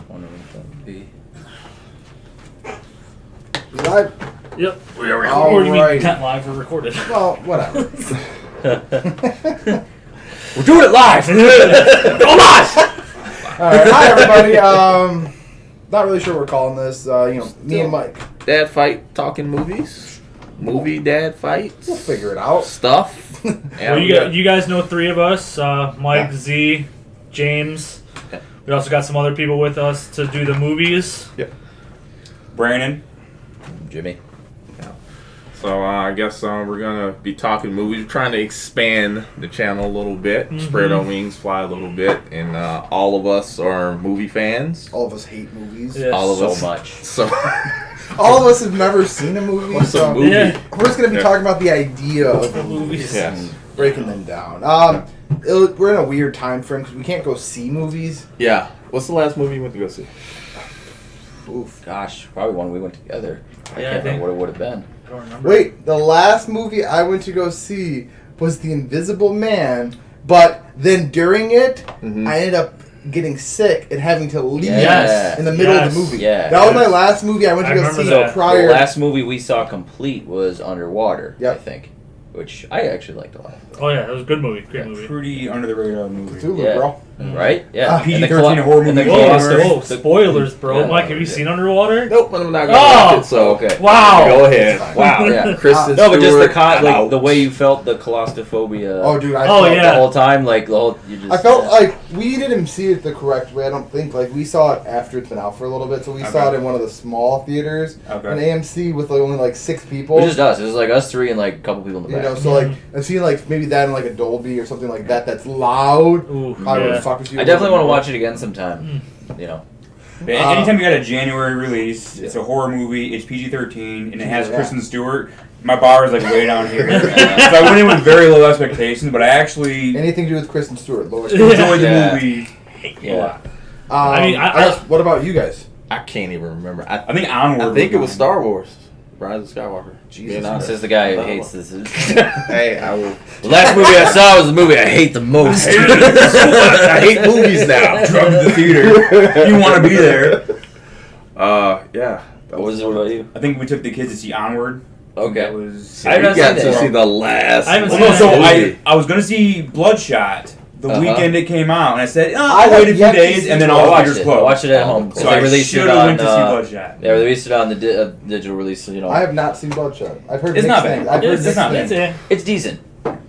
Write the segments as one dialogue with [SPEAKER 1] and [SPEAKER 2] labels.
[SPEAKER 1] wondering what that would be.
[SPEAKER 2] Live?
[SPEAKER 3] Yep. We are
[SPEAKER 2] All
[SPEAKER 3] recording.
[SPEAKER 2] right.
[SPEAKER 3] Not live, we're recorded.
[SPEAKER 2] Well, whatever.
[SPEAKER 1] We're doing it live!
[SPEAKER 3] Go live!
[SPEAKER 2] Alright, hi everybody. Not really sure what we're calling this. Me and Mike.
[SPEAKER 4] Dad fight talking movies, movie dad fights,
[SPEAKER 2] We'll figure it out.
[SPEAKER 4] stuff.
[SPEAKER 3] Well, you guys know three of us. Mike, Z, James. We also got some other people with us to do the movies.
[SPEAKER 5] Brandon.
[SPEAKER 1] Jimmy.
[SPEAKER 4] So I guess we're gonna be talking movies. We're trying to expand the channel a little bit, spread our wings, fly a little bit, and all of us are movie fans.
[SPEAKER 2] All of us hate movies.
[SPEAKER 3] Yes.
[SPEAKER 4] All of
[SPEAKER 1] So
[SPEAKER 4] us.
[SPEAKER 1] much.
[SPEAKER 4] So
[SPEAKER 2] All of us have never seen a movie,
[SPEAKER 4] what's a
[SPEAKER 2] so
[SPEAKER 4] movie?
[SPEAKER 3] Yeah.
[SPEAKER 2] we're just going to be talking about the idea of
[SPEAKER 3] The
[SPEAKER 2] the movies.
[SPEAKER 3] movies.
[SPEAKER 4] Yes.
[SPEAKER 2] Breaking them down. We're in a weird time frame because we can't go see movies.
[SPEAKER 4] Yeah. What's the last movie you went to go see?
[SPEAKER 2] Oof.
[SPEAKER 1] Gosh, probably one we went together. I
[SPEAKER 3] Yeah, I
[SPEAKER 1] can't
[SPEAKER 3] think-
[SPEAKER 1] remember what it would have been.
[SPEAKER 3] I don't remember.
[SPEAKER 2] Wait, the last movie I went to go see was The Invisible Man, but then during it, I ended up getting sick and having to leave
[SPEAKER 1] Yes.
[SPEAKER 2] in the middle of
[SPEAKER 3] Yes.
[SPEAKER 2] the movie.
[SPEAKER 1] Yeah.
[SPEAKER 2] That was my last movie I went to
[SPEAKER 3] I
[SPEAKER 2] go
[SPEAKER 3] remember
[SPEAKER 2] see
[SPEAKER 3] that.
[SPEAKER 2] prior.
[SPEAKER 1] The last movie we saw complete was Underwater,
[SPEAKER 2] Yep.
[SPEAKER 1] I think. Which I actually liked a lot.
[SPEAKER 3] Oh, yeah, that was a good movie. Great movie.
[SPEAKER 5] Pretty under the radar movie.
[SPEAKER 2] Cthulhu,
[SPEAKER 1] Yeah.
[SPEAKER 2] bro.
[SPEAKER 1] Right? Yeah. And the
[SPEAKER 5] PG-13 horror
[SPEAKER 1] and the
[SPEAKER 5] movie.
[SPEAKER 3] Whoa,
[SPEAKER 1] claustro-
[SPEAKER 3] whoa,
[SPEAKER 1] the-
[SPEAKER 3] spoilers, bro.
[SPEAKER 1] Yeah.
[SPEAKER 3] Mike, have you seen Underwater?
[SPEAKER 4] Nope, but I'm not gonna
[SPEAKER 3] Oh!
[SPEAKER 4] watch it. So
[SPEAKER 1] Okay.
[SPEAKER 3] Wow.
[SPEAKER 4] go ahead.
[SPEAKER 1] Wow, yeah.
[SPEAKER 4] Kristen
[SPEAKER 1] No, but just
[SPEAKER 4] Stewart,
[SPEAKER 1] like the
[SPEAKER 4] out.
[SPEAKER 1] way you felt the claustrophobia
[SPEAKER 2] Oh, dude, I
[SPEAKER 3] Oh,
[SPEAKER 2] felt,
[SPEAKER 3] yeah.
[SPEAKER 1] the whole time, like the whole you just
[SPEAKER 2] I felt like we didn't see it the correct way. I don't think like we saw it after it's been out for a little bit, so we saw
[SPEAKER 5] Okay.
[SPEAKER 2] it in one of the small theaters,
[SPEAKER 5] Okay.
[SPEAKER 2] an AMC with like only like 6 people.
[SPEAKER 1] it was just us. It was like us three and like a couple people in the
[SPEAKER 2] You
[SPEAKER 1] back.
[SPEAKER 2] know, so like I've seen like maybe that in like a Dolby or something like that. That's loud.
[SPEAKER 3] Ooh,
[SPEAKER 2] I would
[SPEAKER 3] yeah.
[SPEAKER 2] fuck with you.
[SPEAKER 1] I definitely want to watch it again sometime. You know.
[SPEAKER 5] But anytime you got a January release, it's a horror movie, it's PG-13, and it has
[SPEAKER 2] Yeah.
[SPEAKER 5] Kristen Stewart, my bar is like way down here. So I went in with very low expectations, but I actually
[SPEAKER 2] Anything to do with Kristen Stewart, Lois.
[SPEAKER 5] enjoyed the
[SPEAKER 1] Yeah.
[SPEAKER 5] movie a
[SPEAKER 1] Yeah.
[SPEAKER 5] lot.
[SPEAKER 3] I mean, I-
[SPEAKER 2] guess, what about you guys?
[SPEAKER 4] I can't even remember.
[SPEAKER 5] I think Onward.
[SPEAKER 4] I think it was
[SPEAKER 5] mine.
[SPEAKER 4] Star Wars. Rise of Skywalker.
[SPEAKER 2] Jesus
[SPEAKER 4] Being
[SPEAKER 1] This
[SPEAKER 4] honest.
[SPEAKER 1] is the guy who hates this.
[SPEAKER 4] Hey, I will.
[SPEAKER 1] The last movie I saw was the movie I hate the most.
[SPEAKER 4] I hate movies now.
[SPEAKER 5] Drug to the theater. You want to be there.
[SPEAKER 4] Yeah.
[SPEAKER 1] What was it? What about you?
[SPEAKER 5] I think we took the kids to see Onward.
[SPEAKER 1] Okay.
[SPEAKER 5] That was.
[SPEAKER 1] I haven't
[SPEAKER 4] We got
[SPEAKER 1] seen
[SPEAKER 4] to
[SPEAKER 1] that.
[SPEAKER 4] see the last.
[SPEAKER 3] I haven't
[SPEAKER 5] Well,
[SPEAKER 3] seen
[SPEAKER 5] no, so
[SPEAKER 4] movie.
[SPEAKER 5] I was gonna see Bloodshot the
[SPEAKER 1] Uh-huh.
[SPEAKER 5] weekend it came out, and I said,
[SPEAKER 2] I
[SPEAKER 5] I'll wait a
[SPEAKER 2] have
[SPEAKER 5] few
[SPEAKER 2] yet to
[SPEAKER 5] days,
[SPEAKER 2] see
[SPEAKER 5] and then
[SPEAKER 2] it.
[SPEAKER 5] all
[SPEAKER 1] I
[SPEAKER 5] the
[SPEAKER 1] watched
[SPEAKER 5] theaters
[SPEAKER 1] it. I
[SPEAKER 5] closed.
[SPEAKER 1] watched it at home.
[SPEAKER 5] So
[SPEAKER 1] they
[SPEAKER 5] I
[SPEAKER 1] released
[SPEAKER 5] should
[SPEAKER 1] it
[SPEAKER 5] have
[SPEAKER 1] on.
[SPEAKER 5] went to see Bloodshot.
[SPEAKER 1] They released it on the digital release. So, you know,
[SPEAKER 2] I have not seen Bloodshot. I've heard
[SPEAKER 5] It's
[SPEAKER 2] mixed
[SPEAKER 5] not bad.
[SPEAKER 2] things. I've heard
[SPEAKER 5] It's
[SPEAKER 2] mixed
[SPEAKER 5] not
[SPEAKER 2] things.
[SPEAKER 5] bad.
[SPEAKER 1] it's decent.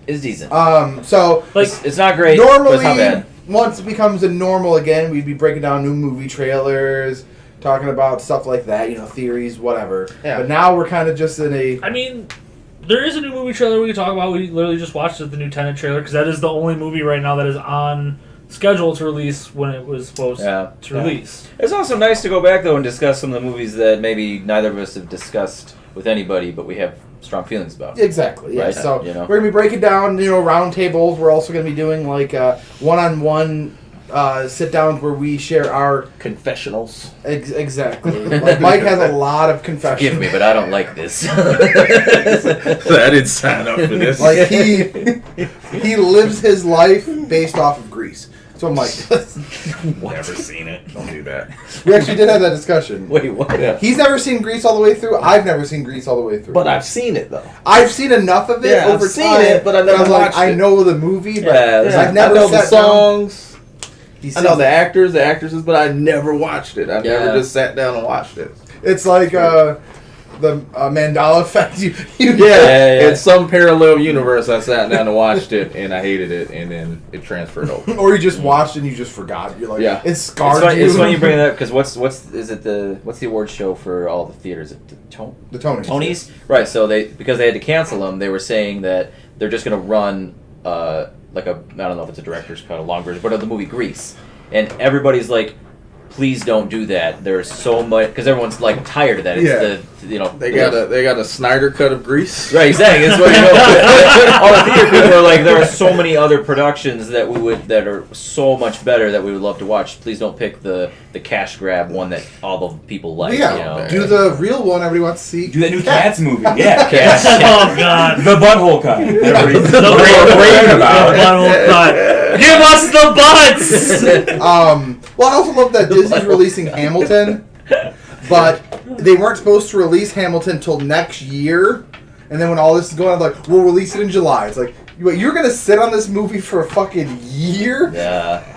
[SPEAKER 1] It's decent.
[SPEAKER 2] So
[SPEAKER 3] Like,
[SPEAKER 1] It's not great, but
[SPEAKER 2] normally,
[SPEAKER 1] it's not bad.
[SPEAKER 2] once it becomes a normal again, we'd be breaking down new movie trailers, talking about stuff like that, theories, whatever.
[SPEAKER 4] Yeah.
[SPEAKER 2] But now we're kind of just in a.
[SPEAKER 3] I mean, there is a new movie trailer we can talk about. We literally just watched the new Tenet trailer because that is the only movie right now that is on schedule to release when it was supposed to release.
[SPEAKER 1] It's also nice to go back though and discuss some of the movies that maybe neither of us have discussed with anybody, but we have strong feelings about.
[SPEAKER 2] Exactly. Yeah.
[SPEAKER 1] Right,
[SPEAKER 2] So
[SPEAKER 1] you know.
[SPEAKER 2] we're gonna be breaking down, round tables. We're also gonna be doing like one-on-one sit downs where we share our
[SPEAKER 4] Confessionals.
[SPEAKER 2] exactly. Like Mike has a lot of confessions.
[SPEAKER 1] Forgive me, but I don't like this.
[SPEAKER 4] I didn't sign up for this.
[SPEAKER 2] Like he lives his life based off of Grease. That's what Mike does.
[SPEAKER 4] Never seen it. Don't do that.
[SPEAKER 2] We actually did have that discussion.
[SPEAKER 1] Wait, what?
[SPEAKER 4] Yeah.
[SPEAKER 2] He's never seen Grease all the way through. I've never seen Grease all the way through.
[SPEAKER 4] But I've seen it though.
[SPEAKER 2] I've seen enough of it
[SPEAKER 4] Yeah, I've
[SPEAKER 2] over
[SPEAKER 4] seen
[SPEAKER 2] time.
[SPEAKER 4] it, but I've never
[SPEAKER 2] I'm like,
[SPEAKER 4] watched
[SPEAKER 2] I
[SPEAKER 4] it.
[SPEAKER 2] know the movie, but
[SPEAKER 1] Yeah,
[SPEAKER 2] I've never
[SPEAKER 4] I know the
[SPEAKER 2] sat down.
[SPEAKER 4] songs.
[SPEAKER 2] He
[SPEAKER 4] I know
[SPEAKER 2] says-
[SPEAKER 4] the actors, the actresses, but I never watched it. I
[SPEAKER 1] Yeah.
[SPEAKER 4] never just sat down and watched it.
[SPEAKER 2] It's like the Mandela effect. You
[SPEAKER 1] Yeah.
[SPEAKER 4] In some parallel universe, I sat down and watched it, and I hated it, and then it transferred over.
[SPEAKER 2] or you just watched and you just forgot. You're like,
[SPEAKER 4] Yeah.
[SPEAKER 2] it scarred
[SPEAKER 1] It's
[SPEAKER 2] you.
[SPEAKER 1] funny you bring it up because what's the award show for all the theaters? The
[SPEAKER 2] the Tonys.
[SPEAKER 1] Tonys, right? So because they had to cancel them, they were saying that they're just going to run like I don't know if it's a director's cut, a long version, but of the movie Grease, and everybody's like, please don't do that. There's so much because everyone's like tired of that. It's
[SPEAKER 4] They got a Snyder cut of Grease.
[SPEAKER 1] Right, exactly. That's what all the theater people are like. There are so many other productions that that are so much better that we would love to watch. Please don't pick the cash grab one that all the people like.
[SPEAKER 2] Yeah,
[SPEAKER 1] you know?
[SPEAKER 2] do the real one everybody wants to see.
[SPEAKER 5] Do that new Cats movie. Yeah.
[SPEAKER 1] Cats.
[SPEAKER 3] Oh, God.
[SPEAKER 5] The butthole cut. Everybody's
[SPEAKER 3] The
[SPEAKER 5] raving about.
[SPEAKER 3] butthole cut. Give us the butts.
[SPEAKER 2] Well, I also love that Disney's releasing Hamilton, but they weren't supposed to release Hamilton till next year. And then when all this is going on, like, we'll release it in July. It's like, you're gonna sit on this movie for a fucking year?
[SPEAKER 1] Yeah.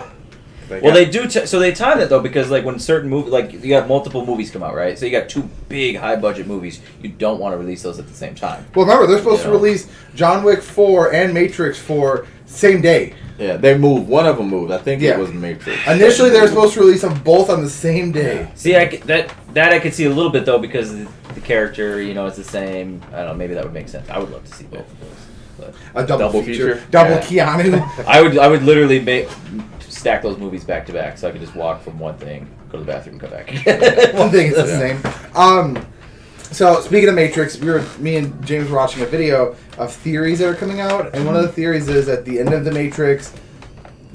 [SPEAKER 1] Well, they do. So they time it though, because like when certain movies, like you got multiple movies come out, right? So you got two big high budget movies. You don't want to release those at the same time.
[SPEAKER 2] Well, remember they're supposed to release John Wick 4 and Matrix 4 same day.
[SPEAKER 4] Yeah, they moved. One of them moved. I think it was Matrix.
[SPEAKER 2] Initially, they were supposed to release them both on the same day.
[SPEAKER 1] See, I could see a little bit though, because the character, is the same. I don't know. Maybe that would make sense. I would love to see both of those. But
[SPEAKER 2] A double
[SPEAKER 4] feature?
[SPEAKER 2] feature. Double Keanu.
[SPEAKER 1] I would literally stack those movies back to back, so I could just walk from one thing, go to the bathroom, come back.
[SPEAKER 2] One thing is the same. So speaking of Matrix, me and James were watching a video of theories that are coming out, and one of the theories is at the end of the Matrix.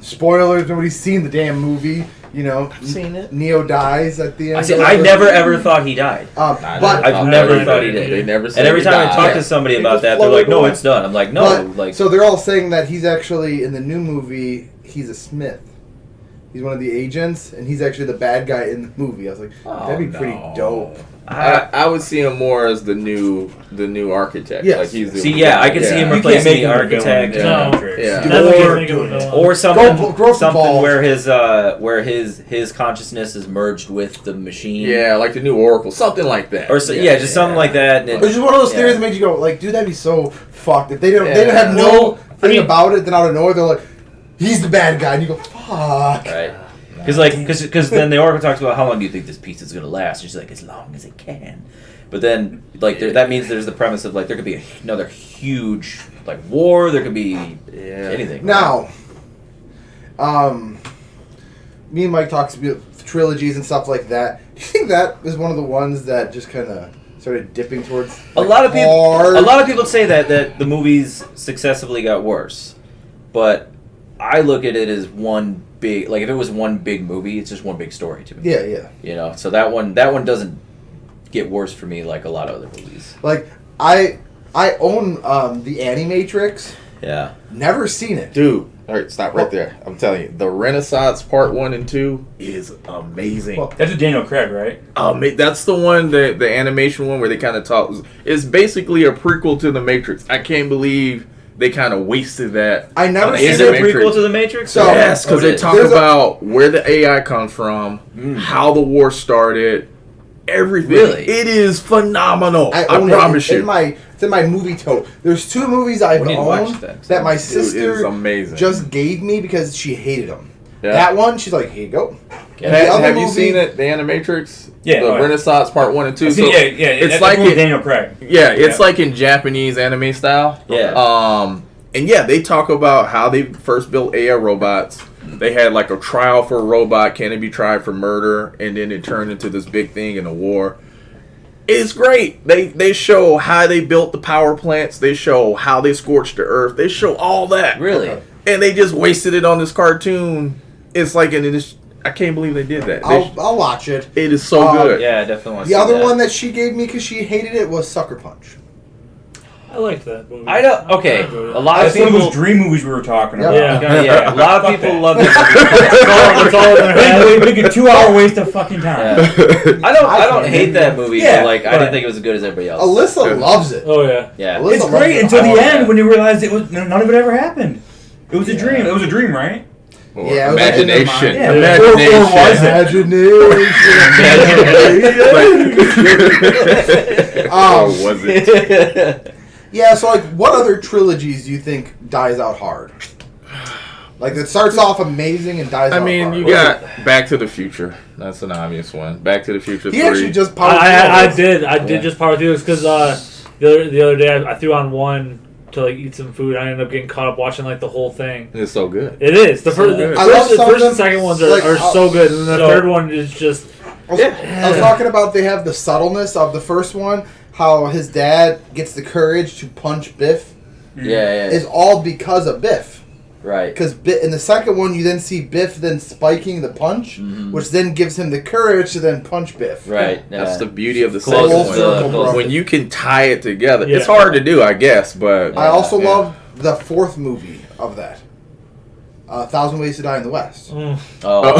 [SPEAKER 2] Spoilers! Nobody's seen the damn movie.
[SPEAKER 1] I've seen it.
[SPEAKER 2] Neo dies at the end.
[SPEAKER 1] I never ever thought he died.
[SPEAKER 2] But
[SPEAKER 1] I've never thought he did.
[SPEAKER 4] They never said
[SPEAKER 1] and every
[SPEAKER 4] he
[SPEAKER 1] time I
[SPEAKER 4] died.
[SPEAKER 1] talk to somebody
[SPEAKER 2] He
[SPEAKER 1] about
[SPEAKER 2] just
[SPEAKER 1] that, they're like,
[SPEAKER 2] floated
[SPEAKER 1] "No,
[SPEAKER 2] away.
[SPEAKER 1] it's done." I'm like, "No."
[SPEAKER 2] so they're all saying that he's actually in the new movie. He's a Smith. He's one of the agents, and he's actually the bad guy in the movie. I was like, that'd be pretty dope.
[SPEAKER 4] I would see him more as the new architect.
[SPEAKER 2] Yes.
[SPEAKER 4] Like he's
[SPEAKER 1] I could see him replacing the architect. Or something where his consciousness is merged with the machine.
[SPEAKER 4] Yeah, like the new Oracle, something like that.
[SPEAKER 1] Or just something like that.
[SPEAKER 2] It's just one of those theories that made you go, like, dude, that'd be so fucked. If they didn't have no thing about it, then out of nowhere they're like, he's the bad guy, and you go, fuck.
[SPEAKER 1] Right. Because then the Oracle talks about how long do you think this piece is going to last? And she's like, as long as it can. But then, that means there's the premise of, like, there could be another huge, like, war. There could be anything.
[SPEAKER 2] Now, me and Mike talks about trilogies and stuff like that. Do you think that is one of the ones that just kind of started dipping towards
[SPEAKER 1] A lot of people say that the movies successively got worse. But I look at it as one big, like if it was one big movie, it's just one big story to me.
[SPEAKER 2] Yeah.
[SPEAKER 1] So that one doesn't get worse for me like a lot of other movies.
[SPEAKER 2] Like I own the Animatrix.
[SPEAKER 1] Yeah.
[SPEAKER 2] Never seen it.
[SPEAKER 4] Dude, all right, stop right there. I'm telling you, the Renaissance Part 1 and 2 is amazing.
[SPEAKER 2] Well,
[SPEAKER 5] That's a Daniel Craig, right?
[SPEAKER 4] That's the one, the animation one where they kind of talk. It's basically a prequel to The Matrix. I can't believe they kind of wasted that.
[SPEAKER 2] I never seen
[SPEAKER 1] Is it a prequel to The Matrix?
[SPEAKER 2] So-
[SPEAKER 4] Yes, because they talk
[SPEAKER 2] There's
[SPEAKER 4] about where the AI comes from, how the war started, everything.
[SPEAKER 1] Really?
[SPEAKER 4] It is phenomenal. I
[SPEAKER 2] own
[SPEAKER 4] promise
[SPEAKER 2] it.
[SPEAKER 4] you.
[SPEAKER 2] It's in my movie tote. There's two movies I've
[SPEAKER 1] We need to watch
[SPEAKER 2] owned
[SPEAKER 1] that.
[SPEAKER 2] that my
[SPEAKER 4] Dude, it is
[SPEAKER 2] sister
[SPEAKER 4] amazing.
[SPEAKER 2] just gave me because she hated them.
[SPEAKER 4] Yeah.
[SPEAKER 2] That one, she's like, here you go. And the
[SPEAKER 4] Have,
[SPEAKER 2] other
[SPEAKER 4] have you
[SPEAKER 2] movie-
[SPEAKER 4] seen it, the Animatrix?
[SPEAKER 5] Yeah,
[SPEAKER 4] The
[SPEAKER 5] oh, yeah.
[SPEAKER 4] Renaissance Part 1 and 2.
[SPEAKER 5] Yeah,
[SPEAKER 4] it's
[SPEAKER 5] that's
[SPEAKER 4] like
[SPEAKER 5] the one with Daniel Craig.
[SPEAKER 4] it's like in Japanese anime style.
[SPEAKER 1] Yeah.
[SPEAKER 4] And they talk about how they first built AI robots. They had like a trial for a robot, can it be tried for murder, and then it turned into this big thing in a war. It's great. They show how they built the power plants. They show how they scorched the earth. They show all that.
[SPEAKER 1] Really?
[SPEAKER 4] And they just wasted it on this cartoon. It's like I can't believe they did that.
[SPEAKER 2] I'll watch it.
[SPEAKER 4] It is so good.
[SPEAKER 1] Yeah, I definitely want to
[SPEAKER 2] The
[SPEAKER 1] see
[SPEAKER 2] other
[SPEAKER 1] that.
[SPEAKER 2] one that she gave me because she hated it was Sucker Punch.
[SPEAKER 3] I liked that movie.
[SPEAKER 1] I don't. Okay, a lot of
[SPEAKER 5] That's one of
[SPEAKER 1] people.
[SPEAKER 5] those dream movies we were talking
[SPEAKER 2] Yeah.
[SPEAKER 5] about.
[SPEAKER 1] Yeah, a lot of people love this.
[SPEAKER 3] It's all in their head.
[SPEAKER 5] Like a 2-hour waste of fucking time.
[SPEAKER 1] Yeah. I don't hate that movie.
[SPEAKER 5] Yeah,
[SPEAKER 1] but I
[SPEAKER 5] but-
[SPEAKER 1] didn't think it was as good as everybody else.
[SPEAKER 2] Alyssa loves it.
[SPEAKER 3] Oh yeah.
[SPEAKER 1] Yeah.
[SPEAKER 2] Alyssa
[SPEAKER 5] It's
[SPEAKER 2] loves
[SPEAKER 5] great
[SPEAKER 2] it.
[SPEAKER 5] until the
[SPEAKER 1] Oh,
[SPEAKER 5] end
[SPEAKER 1] yeah.
[SPEAKER 5] when you realize it was none of it ever happened. It was a dream. It was a dream, right?
[SPEAKER 2] Yeah, it was like in their
[SPEAKER 4] Imagination.
[SPEAKER 5] Yeah.
[SPEAKER 4] Imagination.
[SPEAKER 2] Imagination.
[SPEAKER 4] Was it?
[SPEAKER 2] Yeah, so like, what other trilogies do you think dies out hard? Like that starts off amazing and dies out hard.
[SPEAKER 4] You got Back to the Future. That's an obvious one. Back to the Future 3.
[SPEAKER 2] He actually just powered
[SPEAKER 3] I
[SPEAKER 2] through
[SPEAKER 3] did
[SPEAKER 2] this.
[SPEAKER 3] just power through this because the other day I threw on one to like eat some food. I ended up getting caught up watching like the whole thing.
[SPEAKER 4] It's so good.
[SPEAKER 3] It is the first,
[SPEAKER 4] good.
[SPEAKER 3] the
[SPEAKER 2] I love
[SPEAKER 3] first, the
[SPEAKER 2] some of
[SPEAKER 3] first and
[SPEAKER 2] them,
[SPEAKER 3] second ones
[SPEAKER 2] like,
[SPEAKER 3] are so good, and the third one is just
[SPEAKER 2] I was talking about they have the subtleness of the first one, how his dad gets the courage to punch Biff
[SPEAKER 1] Yeah.
[SPEAKER 2] is all because of Biff.
[SPEAKER 1] Right.
[SPEAKER 2] Because in the second one, you then see Biff then spiking the punch, which then gives him the courage to then punch Biff.
[SPEAKER 1] Right.
[SPEAKER 4] That's the beauty of the
[SPEAKER 1] Close
[SPEAKER 4] second
[SPEAKER 2] circle,
[SPEAKER 4] one.
[SPEAKER 2] bro.
[SPEAKER 4] When you can tie it together.
[SPEAKER 3] Yeah.
[SPEAKER 4] It's hard to do, I guess, but...
[SPEAKER 2] I also
[SPEAKER 4] Yeah.
[SPEAKER 2] love the fourth movie of that. 1,000 Ways to Die in the West.
[SPEAKER 3] Mm.
[SPEAKER 1] Oh.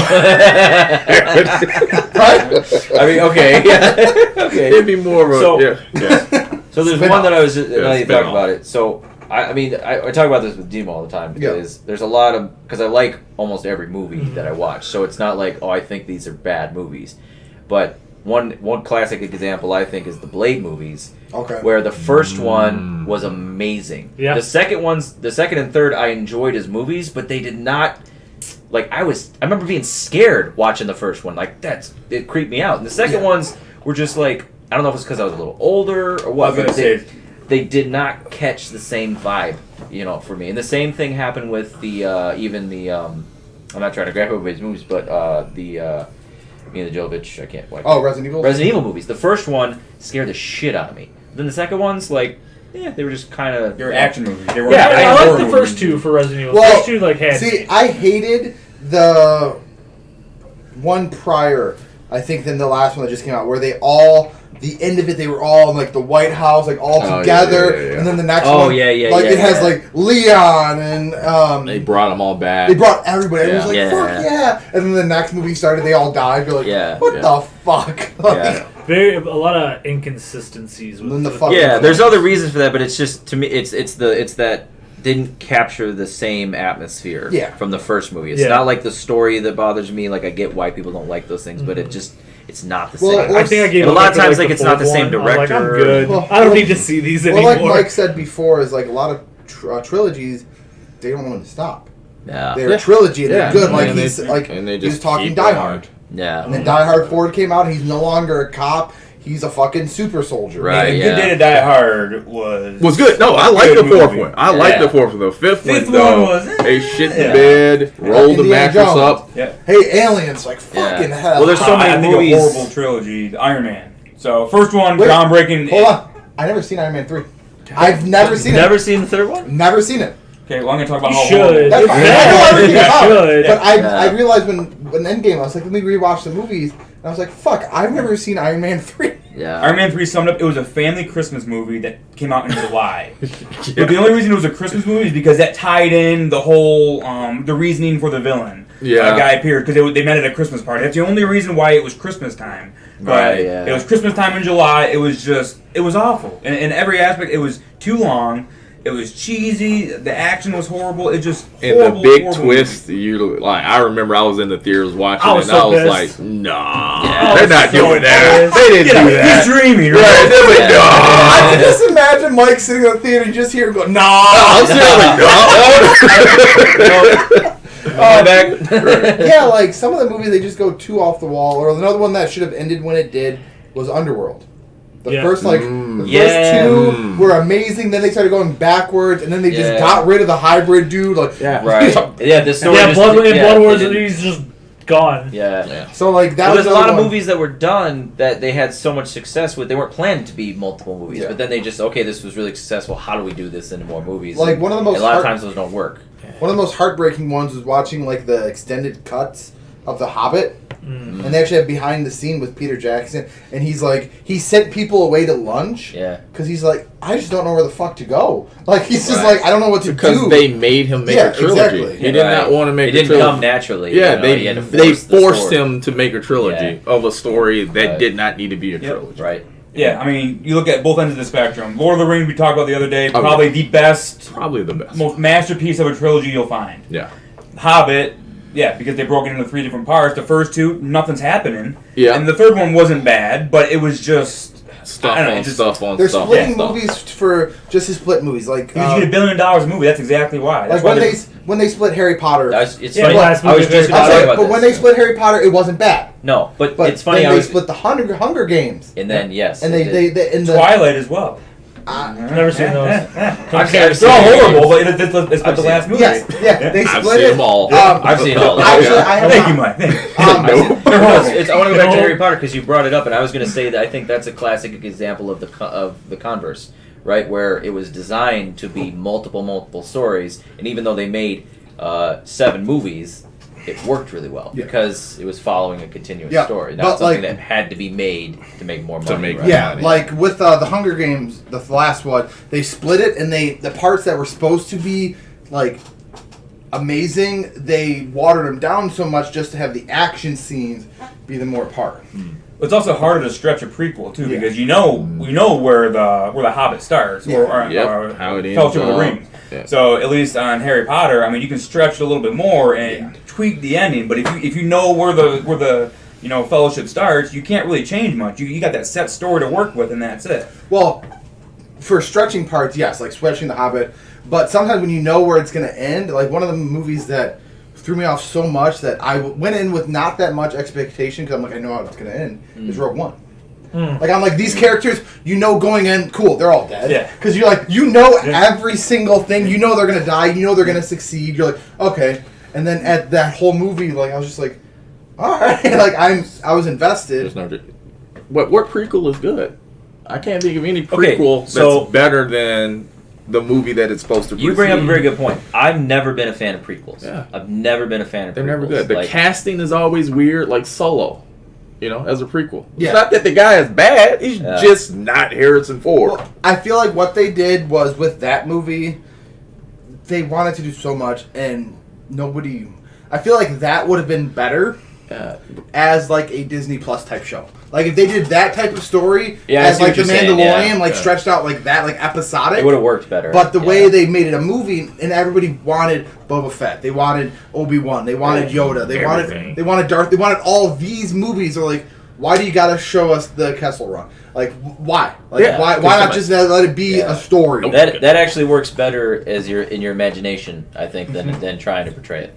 [SPEAKER 2] Right?
[SPEAKER 1] I mean, okay. Yeah. Okay.
[SPEAKER 4] It'd be more of a
[SPEAKER 5] So-
[SPEAKER 4] yeah.
[SPEAKER 1] So there's
[SPEAKER 2] Spin-off.
[SPEAKER 1] one that I was. Now you
[SPEAKER 4] spin-off.
[SPEAKER 1] talk about it. So I mean, I talk about this with Demo all the time
[SPEAKER 2] Yeah.
[SPEAKER 1] because there's a lot of because I like almost every movie
[SPEAKER 3] Mhm.
[SPEAKER 1] that I watch. So it's not like I think these are bad movies, but one classic example I think is the Blade movies,
[SPEAKER 2] Okay.
[SPEAKER 1] where the first one was amazing.
[SPEAKER 3] Yeah.
[SPEAKER 1] The second and third I enjoyed as movies, but they did not. Like I remember being scared watching the first one. Like it creeped me out. And the second
[SPEAKER 2] Yeah.
[SPEAKER 1] ones were just like I don't know if it's because I was a little older or
[SPEAKER 5] I
[SPEAKER 1] what.
[SPEAKER 5] was gonna
[SPEAKER 1] but
[SPEAKER 5] say,
[SPEAKER 1] they did not catch the same vibe, for me. And the same thing happened with the I'm not trying to grab everybody's movies, but the Mila Jovovich, I can't. Like,
[SPEAKER 2] Oh, Resident Evil?
[SPEAKER 1] Resident Evil movies. The first one scared the shit out of me. Then the second one's like, they were just kind of.
[SPEAKER 5] they're action movies. They were
[SPEAKER 3] Yeah, I like
[SPEAKER 5] horror
[SPEAKER 3] the first
[SPEAKER 5] movies.
[SPEAKER 3] two for Resident Evil.
[SPEAKER 2] Well,
[SPEAKER 3] first two had.
[SPEAKER 2] See, I hated the one prior, I think, than the last one that just came out, where the end of it, they were all in, like, the White House, like, all
[SPEAKER 4] Oh,
[SPEAKER 2] together,
[SPEAKER 4] yeah.
[SPEAKER 2] and then the next
[SPEAKER 1] Oh,
[SPEAKER 2] one,
[SPEAKER 1] yeah, yeah,
[SPEAKER 2] like,
[SPEAKER 1] yeah,
[SPEAKER 2] it has,
[SPEAKER 1] yeah.
[SPEAKER 2] like, Leon, and,
[SPEAKER 4] They brought them all back.
[SPEAKER 2] they brought everybody, everyone was like,
[SPEAKER 1] Yeah.
[SPEAKER 2] fuck yeah, and then the next movie started, they all died, you're like,
[SPEAKER 1] Yeah,
[SPEAKER 2] what
[SPEAKER 4] yeah.
[SPEAKER 2] the fuck? Like,
[SPEAKER 1] Yeah.
[SPEAKER 3] a lot of inconsistencies with
[SPEAKER 2] Then the
[SPEAKER 3] the
[SPEAKER 2] fuck-
[SPEAKER 1] Yeah, there's other reasons for that, but it's just to me, it's that didn't capture the same atmosphere
[SPEAKER 2] Yeah.
[SPEAKER 1] from the first movie. It's
[SPEAKER 3] Yeah.
[SPEAKER 1] not like the story that bothers me. Like I get why people don't like those things, but it's not the
[SPEAKER 2] Well,
[SPEAKER 1] same.
[SPEAKER 2] or-
[SPEAKER 3] I think I gave
[SPEAKER 1] And a
[SPEAKER 3] up
[SPEAKER 1] lot of
[SPEAKER 3] after,
[SPEAKER 1] times,
[SPEAKER 3] the
[SPEAKER 1] like, it's not the
[SPEAKER 3] fourth
[SPEAKER 1] same
[SPEAKER 3] one. I was like, I'm
[SPEAKER 1] director.
[SPEAKER 3] good.
[SPEAKER 2] Well,
[SPEAKER 3] I don't need to see these
[SPEAKER 2] well,
[SPEAKER 3] anymore.
[SPEAKER 2] like Mike said before, is like a lot of trilogies, they don't want to stop.
[SPEAKER 1] Yeah,
[SPEAKER 2] They're a trilogy and
[SPEAKER 4] Yeah.
[SPEAKER 2] they're good. Like
[SPEAKER 4] And they-
[SPEAKER 2] he's like
[SPEAKER 4] and they
[SPEAKER 2] he was
[SPEAKER 4] just
[SPEAKER 2] talking
[SPEAKER 4] keep
[SPEAKER 2] Die
[SPEAKER 4] going.
[SPEAKER 2] Hard,
[SPEAKER 1] yeah.
[SPEAKER 2] and then Die Hard 4 came out, and he's no longer a cop. He's a fucking super soldier.
[SPEAKER 1] Right.
[SPEAKER 5] A
[SPEAKER 1] yeah.
[SPEAKER 5] Good Day to Die Hard was
[SPEAKER 4] Was good. No, I like the
[SPEAKER 5] Good
[SPEAKER 4] fourth
[SPEAKER 5] movie.
[SPEAKER 4] one. I like
[SPEAKER 1] Yeah.
[SPEAKER 4] the fourth one. The fifth
[SPEAKER 5] Fifth
[SPEAKER 4] one, though,
[SPEAKER 5] one was,
[SPEAKER 4] they shit the
[SPEAKER 5] yeah.
[SPEAKER 4] bed, rolled the
[SPEAKER 2] Indiana
[SPEAKER 4] mattress
[SPEAKER 2] Jones.
[SPEAKER 4] up.
[SPEAKER 5] Yeah.
[SPEAKER 2] Hey, aliens! Like fucking
[SPEAKER 1] Yeah.
[SPEAKER 2] hell.
[SPEAKER 1] Well, there's so many
[SPEAKER 5] I think
[SPEAKER 1] movies-
[SPEAKER 5] a horrible trilogy, the Iron Man. So first one,
[SPEAKER 2] Wait,
[SPEAKER 5] groundbreaking.
[SPEAKER 2] Hold on, I never seen Iron Man 3. I've never seen
[SPEAKER 1] Never
[SPEAKER 2] it.
[SPEAKER 1] seen the third one.
[SPEAKER 2] Never seen it.
[SPEAKER 5] Okay, well I'm gonna talk about
[SPEAKER 3] You
[SPEAKER 5] how
[SPEAKER 3] should.
[SPEAKER 5] horrible.
[SPEAKER 2] That's
[SPEAKER 3] It's
[SPEAKER 2] fine.
[SPEAKER 3] bad.
[SPEAKER 2] I know everything
[SPEAKER 3] You
[SPEAKER 2] about it.
[SPEAKER 3] should.
[SPEAKER 2] But
[SPEAKER 1] Yeah.
[SPEAKER 2] I realized when Endgame, I was like, let me rewatch the movies, and I was like, fuck, I've never seen Iron Man 3.
[SPEAKER 1] Yeah.
[SPEAKER 5] Iron Man 3 summed up, it was a family Christmas movie that came out in July. But the only reason it was a Christmas movie is because that tied in the whole, the reasoning for the villain.
[SPEAKER 4] Yeah.
[SPEAKER 5] Guy Pearce, because they met at a Christmas party. That's the only reason why it was Christmas time. But
[SPEAKER 1] Right, yeah.
[SPEAKER 5] it was Christmas time in July. It was awful. In every aspect, it was too long. It was cheesy. The action was horrible. It just
[SPEAKER 4] And
[SPEAKER 5] horrible,
[SPEAKER 4] the big
[SPEAKER 5] horrible
[SPEAKER 4] twist, I remember I was in the theaters watching
[SPEAKER 3] I
[SPEAKER 4] it,
[SPEAKER 3] was
[SPEAKER 4] and
[SPEAKER 3] so
[SPEAKER 4] I was
[SPEAKER 3] pissed.
[SPEAKER 4] like, nah,
[SPEAKER 1] Yeah.
[SPEAKER 4] they're not
[SPEAKER 3] So
[SPEAKER 4] doing that.
[SPEAKER 3] pissed.
[SPEAKER 4] They didn't
[SPEAKER 5] Get
[SPEAKER 4] do
[SPEAKER 5] out.
[SPEAKER 4] that.
[SPEAKER 5] He's dreaming,
[SPEAKER 4] Right,
[SPEAKER 5] right?
[SPEAKER 4] they're like,
[SPEAKER 1] Yeah.
[SPEAKER 2] I can
[SPEAKER 4] nah.
[SPEAKER 2] just imagine Mike sitting in the theater and just hear him go, nah.
[SPEAKER 4] I'm sitting like, nah.
[SPEAKER 1] Oh, back.
[SPEAKER 2] Yeah, like some of the movies they just go too off the wall. Or another one that should have ended when it did was Underworld. The
[SPEAKER 3] Yeah.
[SPEAKER 2] first the
[SPEAKER 1] Yeah.
[SPEAKER 2] first two were amazing. Then they started going backwards, and then they just
[SPEAKER 1] Yeah.
[SPEAKER 2] got rid of the hybrid dude. Like
[SPEAKER 4] Yeah.
[SPEAKER 1] Right. Yeah. The story.
[SPEAKER 3] Yeah,
[SPEAKER 1] just,
[SPEAKER 3] Blood
[SPEAKER 1] yeah,
[SPEAKER 3] Wars,
[SPEAKER 1] it didn't-
[SPEAKER 3] he's just gone.
[SPEAKER 1] Yeah.
[SPEAKER 4] Yeah.
[SPEAKER 2] so, like that
[SPEAKER 1] Well,
[SPEAKER 2] was
[SPEAKER 1] there's a lot of
[SPEAKER 2] another one.
[SPEAKER 1] movies that were done that they had so much success with. They weren't planned to be multiple movies,
[SPEAKER 2] Yeah.
[SPEAKER 1] but then they just this was really successful. How do we do this into more movies?
[SPEAKER 2] Like,
[SPEAKER 1] And
[SPEAKER 2] one of the most
[SPEAKER 1] a lot of
[SPEAKER 2] heart-
[SPEAKER 1] times those don't work.
[SPEAKER 2] One of the most heartbreaking ones was watching like the extended cuts of The Hobbit.
[SPEAKER 3] Mm.
[SPEAKER 2] And they actually have behind the scene with Peter Jackson, and he's like, he sent people away to lunch
[SPEAKER 1] Yeah.
[SPEAKER 2] because he's like, I just don't know where the fuck to go. Like he's just
[SPEAKER 1] Right.
[SPEAKER 2] like, I don't know what to
[SPEAKER 4] Because
[SPEAKER 2] do.
[SPEAKER 4] they made him make
[SPEAKER 2] Yeah,
[SPEAKER 4] a trilogy.
[SPEAKER 2] exactly.
[SPEAKER 4] He did not want to make
[SPEAKER 1] It
[SPEAKER 4] a
[SPEAKER 1] didn't
[SPEAKER 4] trilogy.
[SPEAKER 1] come naturally.
[SPEAKER 4] Yeah,
[SPEAKER 1] he had to
[SPEAKER 4] they
[SPEAKER 1] force the
[SPEAKER 4] forced
[SPEAKER 1] story.
[SPEAKER 4] him to make a trilogy of a story that
[SPEAKER 1] Right.
[SPEAKER 4] did not need to be a trilogy.
[SPEAKER 1] Right.
[SPEAKER 5] Yeah, I mean, you look at both ends of the spectrum. Lord of the Rings, we talked about the other day,
[SPEAKER 4] Oh,
[SPEAKER 5] probably the best,
[SPEAKER 4] Probably the best.
[SPEAKER 5] most masterpiece of a trilogy you'll find.
[SPEAKER 4] Yeah.
[SPEAKER 5] Hobbit, yeah, because they broke it into 3 different parts. The first 2, nothing's happening.
[SPEAKER 4] Yeah.
[SPEAKER 5] And the third one wasn't bad, but it was just
[SPEAKER 4] Stuff
[SPEAKER 5] I don't know,
[SPEAKER 4] on
[SPEAKER 5] just-
[SPEAKER 4] stuff on
[SPEAKER 2] They're
[SPEAKER 4] stuff.
[SPEAKER 2] splitting
[SPEAKER 4] on stuff.
[SPEAKER 2] movies for just to split movies, like
[SPEAKER 5] because you get $1 billion a movie. That's exactly why. That's
[SPEAKER 2] like
[SPEAKER 5] why
[SPEAKER 2] when they split Harry Potter.
[SPEAKER 1] It's
[SPEAKER 3] Yeah,
[SPEAKER 1] funny.
[SPEAKER 3] last
[SPEAKER 1] I was
[SPEAKER 3] movie
[SPEAKER 1] just
[SPEAKER 3] Harry
[SPEAKER 1] going to
[SPEAKER 2] I'm
[SPEAKER 1] talk
[SPEAKER 2] saying,
[SPEAKER 1] about
[SPEAKER 2] but
[SPEAKER 1] this.
[SPEAKER 2] when they split Harry Potter, it wasn't bad.
[SPEAKER 1] No, but
[SPEAKER 2] But
[SPEAKER 1] it's funny.
[SPEAKER 2] then
[SPEAKER 1] I
[SPEAKER 2] they
[SPEAKER 1] was,
[SPEAKER 2] split the Hunger Games,
[SPEAKER 1] and then yes,
[SPEAKER 2] and
[SPEAKER 1] it did.
[SPEAKER 2] they in the
[SPEAKER 5] Twilight as well.
[SPEAKER 3] Never seen those.
[SPEAKER 1] I've
[SPEAKER 5] They're
[SPEAKER 1] seen
[SPEAKER 5] all
[SPEAKER 1] it.
[SPEAKER 5] horrible, but it's the
[SPEAKER 1] I've seen
[SPEAKER 5] last
[SPEAKER 1] it.
[SPEAKER 5] movie.
[SPEAKER 2] yes, yeah, they
[SPEAKER 4] I've
[SPEAKER 2] split
[SPEAKER 4] seen
[SPEAKER 2] it.
[SPEAKER 4] them all.
[SPEAKER 1] I've seen all of them.
[SPEAKER 2] Actually, I have
[SPEAKER 5] Thank
[SPEAKER 2] not.
[SPEAKER 5] you, Mike. Thank you.
[SPEAKER 1] I want to go back to Harry Potter because you brought it up, and I was going to say that I think that's a classic example of the converse, right? Where it was designed to be multiple stories, and even though they made 7 movies, it worked really well
[SPEAKER 2] Yeah.
[SPEAKER 1] because it was following a continuous
[SPEAKER 2] Yeah,
[SPEAKER 1] story,
[SPEAKER 2] but,
[SPEAKER 1] not something
[SPEAKER 2] like-
[SPEAKER 1] that had to be made to make more money.
[SPEAKER 4] To make
[SPEAKER 1] right?
[SPEAKER 2] Yeah,
[SPEAKER 4] money.
[SPEAKER 2] like with the Hunger Games, the last one, they split it, and the parts that were supposed to be like amazing. They watered them down so much just to have the action scenes be the more part.
[SPEAKER 5] It's also harder to stretch a prequel too,
[SPEAKER 2] Yeah.
[SPEAKER 5] because you know where the Hobbit starts,
[SPEAKER 2] Yeah.
[SPEAKER 5] or
[SPEAKER 4] How it ends
[SPEAKER 5] Fellowship of the
[SPEAKER 4] up.
[SPEAKER 5] Rings.
[SPEAKER 4] Yeah.
[SPEAKER 5] So at least on Harry Potter, I mean, you can stretch it a little bit more and tweak the ending. But if you know where the Fellowship starts, you can't really change much. You got that set story to work with, and that's it.
[SPEAKER 2] Well, for stretching parts, yes, like stretching The Hobbit. But sometimes when you know where it's going to end, like one of the movies that threw me off so much that I went in with not that much expectation because I'm like, I know how it's going to end, is Rogue One. Like, I'm like, these characters, going in, cool, they're all dead.
[SPEAKER 5] Yeah.
[SPEAKER 2] Because you're like, every single thing. You know they're going to die. You know they're going to succeed. You're like, okay. And then at that whole movie, like, I was just like, all right. Like, I was invested.
[SPEAKER 4] There's no. What prequel is good? I can't think of any
[SPEAKER 1] Okay,
[SPEAKER 4] prequel that's
[SPEAKER 1] so-
[SPEAKER 4] better than the movie that it's supposed to.
[SPEAKER 1] You bring up a
[SPEAKER 4] precede.
[SPEAKER 1] very good point. I've never been a fan of prequels.
[SPEAKER 4] Yeah.
[SPEAKER 1] I've never been a fan of
[SPEAKER 4] They're
[SPEAKER 1] prequels.
[SPEAKER 4] never good. The
[SPEAKER 1] Like,
[SPEAKER 4] casting is always weird, like Solo. As a prequel.
[SPEAKER 2] Yeah.
[SPEAKER 4] It's not that the guy is bad. He's
[SPEAKER 1] Yeah.
[SPEAKER 4] just not Harrison Ford.
[SPEAKER 2] Well, I feel like what they did was with that movie, they wanted to do so much, and nobody. I feel like that would have been better as like a Disney Plus type show. Like if they did that type of story
[SPEAKER 1] Yeah, I
[SPEAKER 2] as
[SPEAKER 1] see
[SPEAKER 2] like
[SPEAKER 1] what
[SPEAKER 2] The
[SPEAKER 1] you're saying,
[SPEAKER 2] Mandalorian,
[SPEAKER 1] yeah.
[SPEAKER 2] like stretched out like that, like episodic.
[SPEAKER 1] it would have worked better.
[SPEAKER 2] But the
[SPEAKER 1] Yeah.
[SPEAKER 2] way they made it a movie, and everybody wanted Boba Fett, they wanted Obi-Wan, they wanted Yoda, they
[SPEAKER 4] Everything.
[SPEAKER 2] wanted Darth, they wanted all of these movies. Are like, why do you gotta show us the Kessel Run? Like, why? Like,
[SPEAKER 4] Yeah,
[SPEAKER 2] why not just let it be
[SPEAKER 1] Yeah.
[SPEAKER 2] a story?
[SPEAKER 1] that actually works better as in your imagination, I think, than trying to portray it.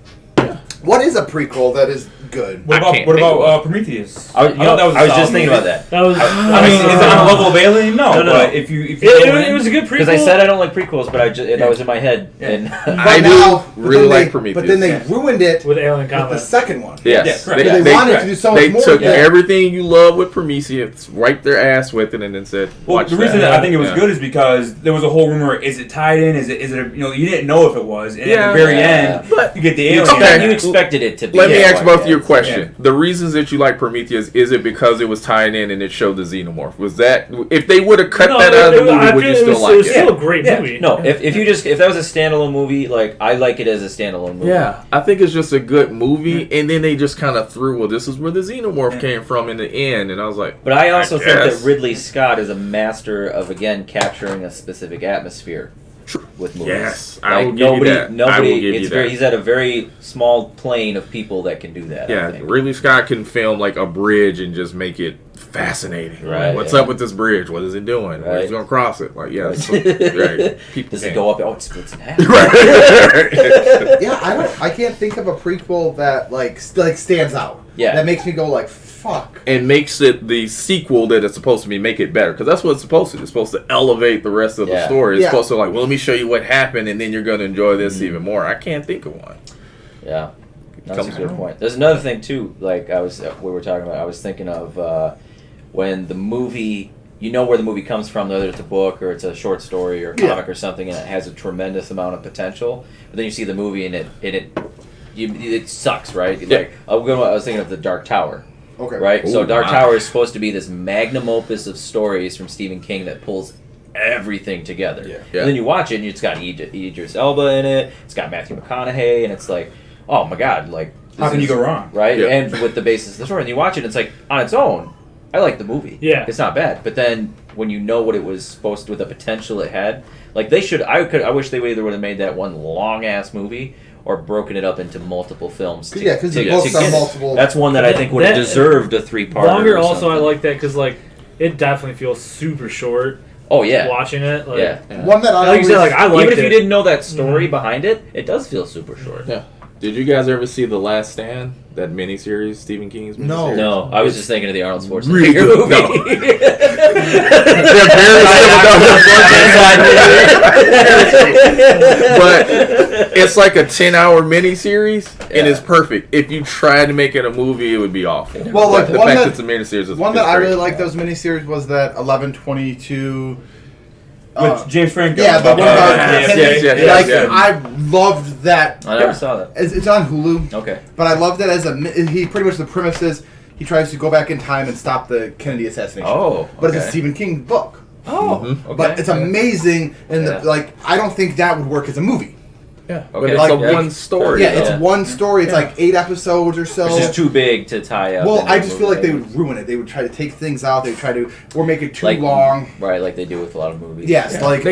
[SPEAKER 2] What is a prequel that is good?
[SPEAKER 5] What
[SPEAKER 4] I
[SPEAKER 5] about
[SPEAKER 4] can't
[SPEAKER 5] what
[SPEAKER 4] think of
[SPEAKER 5] about Prometheus?
[SPEAKER 1] I was
[SPEAKER 5] a
[SPEAKER 1] just
[SPEAKER 5] solid
[SPEAKER 1] thinking
[SPEAKER 5] movie.
[SPEAKER 1] about that.
[SPEAKER 3] That was.
[SPEAKER 5] I mean, is it on a level of Alien? No,
[SPEAKER 3] No.
[SPEAKER 5] but if you
[SPEAKER 3] It was a good prequel.
[SPEAKER 1] Because I said I don't like prequels, but that was in my head.
[SPEAKER 5] Yeah.
[SPEAKER 1] And
[SPEAKER 4] I do really like Prometheus.
[SPEAKER 2] But then they ruined it
[SPEAKER 3] with Alien
[SPEAKER 2] with the
[SPEAKER 3] Combat.
[SPEAKER 2] second one.
[SPEAKER 4] Yes.
[SPEAKER 5] Yeah, correct.
[SPEAKER 2] They wanted to do so much
[SPEAKER 4] They
[SPEAKER 2] more
[SPEAKER 4] took
[SPEAKER 2] with that.
[SPEAKER 4] everything you love with Prometheus, wiped their ass with it, and then said,
[SPEAKER 5] Well,
[SPEAKER 4] watch
[SPEAKER 5] the reason
[SPEAKER 4] that.
[SPEAKER 5] that I think it was
[SPEAKER 4] Yeah.
[SPEAKER 5] good is because there was a whole rumor: is it tied in? Is it you didn't know if it was, and at
[SPEAKER 4] Yeah.
[SPEAKER 5] the very
[SPEAKER 1] Yeah.
[SPEAKER 5] end,
[SPEAKER 4] But
[SPEAKER 5] you get the
[SPEAKER 1] you,
[SPEAKER 5] alien.
[SPEAKER 4] Okay.
[SPEAKER 1] you expected it to be.
[SPEAKER 4] Let me
[SPEAKER 1] that
[SPEAKER 4] ask
[SPEAKER 1] way,
[SPEAKER 4] both of you a
[SPEAKER 1] yeah.
[SPEAKER 4] question.
[SPEAKER 5] Yeah.
[SPEAKER 4] The reasons that you like Prometheus, is it because it was tied in and it showed the xenomorph? Was that if they would have cut that out of the movie, would you still
[SPEAKER 3] it
[SPEAKER 4] like
[SPEAKER 3] was
[SPEAKER 4] it?
[SPEAKER 3] still a great
[SPEAKER 5] Yeah.
[SPEAKER 3] movie.
[SPEAKER 1] No, if that was a standalone movie, like I like it as a standalone movie.
[SPEAKER 4] Yeah, I think it's just a good movie, and then they just kind of threw, well, this is where the xenomorph
[SPEAKER 5] Yeah.
[SPEAKER 4] came from in the end, and I was like,
[SPEAKER 1] But I also think
[SPEAKER 4] guess.
[SPEAKER 1] that Ridley Scott is a master of again capturing a specific atmosphere with movies.
[SPEAKER 4] Yes, I will give you that. I will
[SPEAKER 1] Nobody.
[SPEAKER 4] give
[SPEAKER 1] It's
[SPEAKER 4] you
[SPEAKER 1] very.
[SPEAKER 4] that.
[SPEAKER 1] He's at a very small plane of people that can do that. I
[SPEAKER 4] yeah,
[SPEAKER 1] think.
[SPEAKER 4] Ridley Scott can film like a bridge and just make it fascinating.
[SPEAKER 1] Right,
[SPEAKER 4] What's
[SPEAKER 1] yeah.
[SPEAKER 4] up with this bridge? What is it doing?
[SPEAKER 1] Right.
[SPEAKER 4] Who's gonna cross it? Like, yeah,
[SPEAKER 1] Right.
[SPEAKER 4] so, right. People
[SPEAKER 1] Does it
[SPEAKER 4] can't.
[SPEAKER 1] go up? Oh, it splits in half.
[SPEAKER 4] Right.
[SPEAKER 2] Yeah, I can't think of a prequel that like stands out.
[SPEAKER 1] Yeah.
[SPEAKER 2] That makes me go like, fuck.
[SPEAKER 4] And makes it the sequel that it's supposed to be, make it better, because that's what it's supposed to do. It's supposed to elevate the rest of the
[SPEAKER 1] Yeah.
[SPEAKER 4] story. It's
[SPEAKER 2] Yeah.
[SPEAKER 4] supposed to like, well, let me show you what happened, and then you're gonna enjoy this
[SPEAKER 1] Mm-hmm.
[SPEAKER 4] even more. I can't think of one.
[SPEAKER 1] Yeah, that's
[SPEAKER 4] Comes
[SPEAKER 1] a good
[SPEAKER 4] around.
[SPEAKER 1] point. There's another thing too. Like we were talking about. I was thinking of when the movie. You know where the movie comes from, whether it's a book or it's a short story or a
[SPEAKER 2] Yeah.
[SPEAKER 1] comic or something, and it has a tremendous amount of potential. But then you see the movie and it sucks, right?
[SPEAKER 4] Yeah.
[SPEAKER 1] Like I was thinking of The Dark Tower,
[SPEAKER 2] Okay.
[SPEAKER 1] right? So
[SPEAKER 4] Ooh,
[SPEAKER 1] Dark
[SPEAKER 4] wow.
[SPEAKER 1] Tower is supposed to be this magnum opus of stories from Stephen King that pulls everything together.
[SPEAKER 2] Yeah.
[SPEAKER 4] Yeah.
[SPEAKER 1] And then you watch it, and it's got Idris Elba in it. It's got Matthew McConaughey, and it's like, oh my god, like
[SPEAKER 5] How
[SPEAKER 1] this
[SPEAKER 5] can you
[SPEAKER 1] is-
[SPEAKER 5] go wrong?
[SPEAKER 1] right?
[SPEAKER 4] Yeah.
[SPEAKER 1] And with the basis of the story, and you watch it, and it's like on its own, I like the movie.
[SPEAKER 3] Yeah.
[SPEAKER 1] it's not bad. But then when you know what it was supposed to, with the potential it had, like they should. I wish they either would have made that one long ass movie or broken it up into multiple films.
[SPEAKER 2] Yeah, 'cause the
[SPEAKER 1] to
[SPEAKER 2] books
[SPEAKER 1] get
[SPEAKER 2] are
[SPEAKER 1] it.
[SPEAKER 2] multiple-
[SPEAKER 1] That's one that I think would have
[SPEAKER 3] That-
[SPEAKER 1] deserved a 3-part.
[SPEAKER 3] Longer also I like that because like it definitely feels super short
[SPEAKER 1] Oh yeah,
[SPEAKER 3] watching it. Like,
[SPEAKER 1] yeah.
[SPEAKER 2] One that I
[SPEAKER 3] Like you said,
[SPEAKER 2] always-
[SPEAKER 3] like I liked
[SPEAKER 1] Even if
[SPEAKER 3] it.
[SPEAKER 1] you didn't know that story behind it, it does feel super short.
[SPEAKER 4] Yeah. Did you guys ever see The Last Stand? That miniseries, Stephen King's miniseries?
[SPEAKER 2] No.
[SPEAKER 1] No, I was just thinking of the Arnold Schwarzenegger
[SPEAKER 4] Really good.
[SPEAKER 1] movie.
[SPEAKER 4] No. They're very similar. But it's like a 10-hour miniseries, and
[SPEAKER 1] Yeah.
[SPEAKER 4] it's perfect. If you tried to make it a movie, it would be awful.
[SPEAKER 2] Well, like,
[SPEAKER 4] But the
[SPEAKER 2] one
[SPEAKER 4] fact
[SPEAKER 2] that-
[SPEAKER 4] it's a miniseries is
[SPEAKER 2] One
[SPEAKER 4] is
[SPEAKER 2] that I
[SPEAKER 4] great.
[SPEAKER 2] really liked those miniseries was that 11/22.
[SPEAKER 5] With James Franco.
[SPEAKER 2] Yeah, the one about
[SPEAKER 4] Yes,
[SPEAKER 2] Kennedy.
[SPEAKER 4] yes, yes,
[SPEAKER 2] Like
[SPEAKER 4] yes.
[SPEAKER 2] I loved that.
[SPEAKER 1] I never saw that.
[SPEAKER 2] It's on Hulu.
[SPEAKER 1] Okay.
[SPEAKER 2] But I loved it as he pretty much the premise is he tries to go back in time and stop the Kennedy assassination.
[SPEAKER 1] Oh,
[SPEAKER 2] But it's
[SPEAKER 1] okay.
[SPEAKER 2] a Stephen King book.
[SPEAKER 1] Oh,
[SPEAKER 4] Mhm.
[SPEAKER 1] okay.
[SPEAKER 2] But it's amazing, and
[SPEAKER 1] Yeah.
[SPEAKER 2] I don't think that would work as a movie.
[SPEAKER 4] Yeah, but
[SPEAKER 1] Okay.
[SPEAKER 4] it's
[SPEAKER 2] Like,
[SPEAKER 4] a one story.
[SPEAKER 2] Yeah, it's
[SPEAKER 1] Yeah.
[SPEAKER 2] one story. It's like 8 episodes or so.
[SPEAKER 1] It's just too big to tie up.
[SPEAKER 2] Well,
[SPEAKER 1] into
[SPEAKER 2] I
[SPEAKER 1] a
[SPEAKER 2] just feel like they
[SPEAKER 1] movie.
[SPEAKER 2] would ruin it. They would try to take things out. They would try to, or make it too
[SPEAKER 1] Like-
[SPEAKER 2] long.
[SPEAKER 1] Right, like they do with a lot of movies.
[SPEAKER 2] Yes,
[SPEAKER 4] Yeah,
[SPEAKER 2] like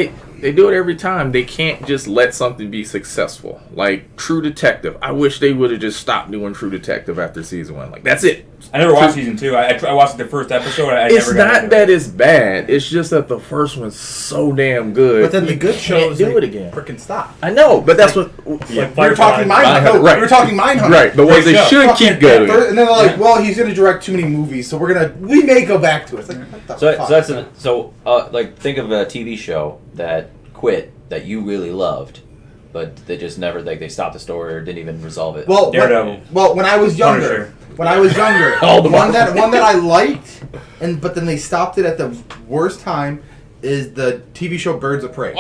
[SPEAKER 4] they do it every time. They can't just let something be successful. Like True Detective. I wish they would have just stopped doing True Detective after season 1. Like that's it.
[SPEAKER 5] I never watched season 2. I watched the first episode. I
[SPEAKER 4] It's
[SPEAKER 5] never got
[SPEAKER 4] not
[SPEAKER 5] into
[SPEAKER 4] that
[SPEAKER 5] it.
[SPEAKER 4] it's bad. It's just that the first one's so damn good.
[SPEAKER 2] but then the
[SPEAKER 4] You
[SPEAKER 2] good
[SPEAKER 4] can't
[SPEAKER 2] shows
[SPEAKER 4] do
[SPEAKER 2] they
[SPEAKER 4] it again.
[SPEAKER 2] Freaking stop.
[SPEAKER 4] I know, but that's what.
[SPEAKER 5] Yeah,
[SPEAKER 2] We were talking
[SPEAKER 5] Firefly.
[SPEAKER 2] Mindhunter. No,
[SPEAKER 4] Right.
[SPEAKER 2] we were talking Mindhunter.
[SPEAKER 4] Right, the ones
[SPEAKER 5] Great
[SPEAKER 4] they
[SPEAKER 5] show.
[SPEAKER 4] should keep going.
[SPEAKER 2] And then they're like, well, he's going to direct too many movies, so we may go back to it. It's like, what the
[SPEAKER 1] So,
[SPEAKER 2] fuck?
[SPEAKER 1] like think of a TV show that quit that you really loved, but they just never they stopped the story or didn't even resolve it.
[SPEAKER 2] Well,
[SPEAKER 5] Daredevil.
[SPEAKER 2] when I was younger,
[SPEAKER 5] Punisher.
[SPEAKER 4] All the
[SPEAKER 2] one that I liked, but then they stopped it at the worst time, is the TV show Birds of Prey.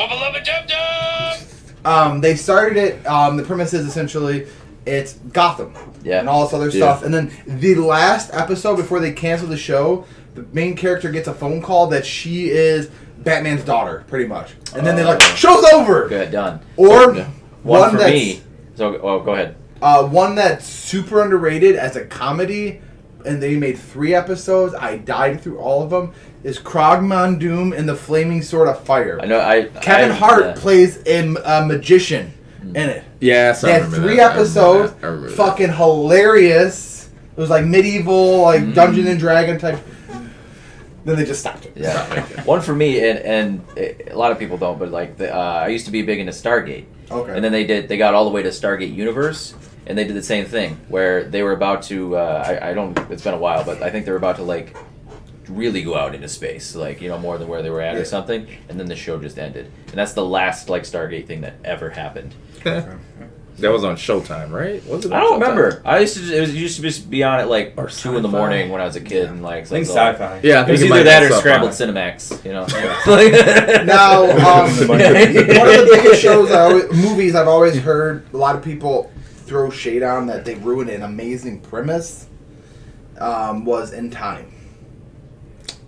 [SPEAKER 2] They started it. The premise is essentially it's Gotham
[SPEAKER 1] Yeah.
[SPEAKER 2] and all this other stuff, and then the last episode before they cancel the show, the main character gets a phone call that she is Batman's daughter, pretty much, and then they're like, "Show's over."
[SPEAKER 1] Good, done.
[SPEAKER 2] Or
[SPEAKER 1] One
[SPEAKER 2] one
[SPEAKER 1] for
[SPEAKER 2] that's
[SPEAKER 1] me. So, go ahead.
[SPEAKER 2] one that's super underrated as a comedy, and they made 3 episodes. I died through all of them. Is Krogman Doom and the Flaming Sword of Fire?
[SPEAKER 1] I know.
[SPEAKER 2] Kevin Hart
[SPEAKER 1] yeah.
[SPEAKER 2] plays a magician in it.
[SPEAKER 4] Yes,
[SPEAKER 2] They
[SPEAKER 4] I
[SPEAKER 2] had
[SPEAKER 4] remember
[SPEAKER 2] 3
[SPEAKER 4] that.
[SPEAKER 2] episodes.
[SPEAKER 4] I remember that.
[SPEAKER 2] Fucking hilarious. It was like medieval, like Dungeon and Dragon type. Then they just stopped it.
[SPEAKER 1] Yeah, one for me, and a lot of people don't, but like I used to be big into Stargate.
[SPEAKER 2] Okay.
[SPEAKER 1] And then they got all the way to Stargate Universe, and they did the same thing where they were about to. I don't. It's been a while, but I think they were about to like really go out into space, like more than where they were at
[SPEAKER 2] Yeah.
[SPEAKER 1] or something. And then the show just ended, and that's the last like Stargate thing that ever happened.
[SPEAKER 4] That was on Showtime, right? Was it?
[SPEAKER 1] I
[SPEAKER 4] on
[SPEAKER 1] don't
[SPEAKER 4] Showtime?
[SPEAKER 1] remember. It used to just be on at like
[SPEAKER 4] Or
[SPEAKER 1] 2 in the
[SPEAKER 4] Sci-Fi.
[SPEAKER 1] morning when I was a kid, and like
[SPEAKER 5] I think
[SPEAKER 1] so-
[SPEAKER 5] sci-fi.
[SPEAKER 4] Yeah, I
[SPEAKER 1] It
[SPEAKER 4] think
[SPEAKER 1] was
[SPEAKER 4] it might
[SPEAKER 1] either
[SPEAKER 4] have
[SPEAKER 1] that
[SPEAKER 4] been
[SPEAKER 1] or
[SPEAKER 4] Sci-Fi.
[SPEAKER 1] Scrambled Cinemax,
[SPEAKER 2] Now, one of the biggest shows,
[SPEAKER 1] Yeah.
[SPEAKER 2] movies I've always heard a lot of people throw shade on that they ruined an amazing premise was In Time.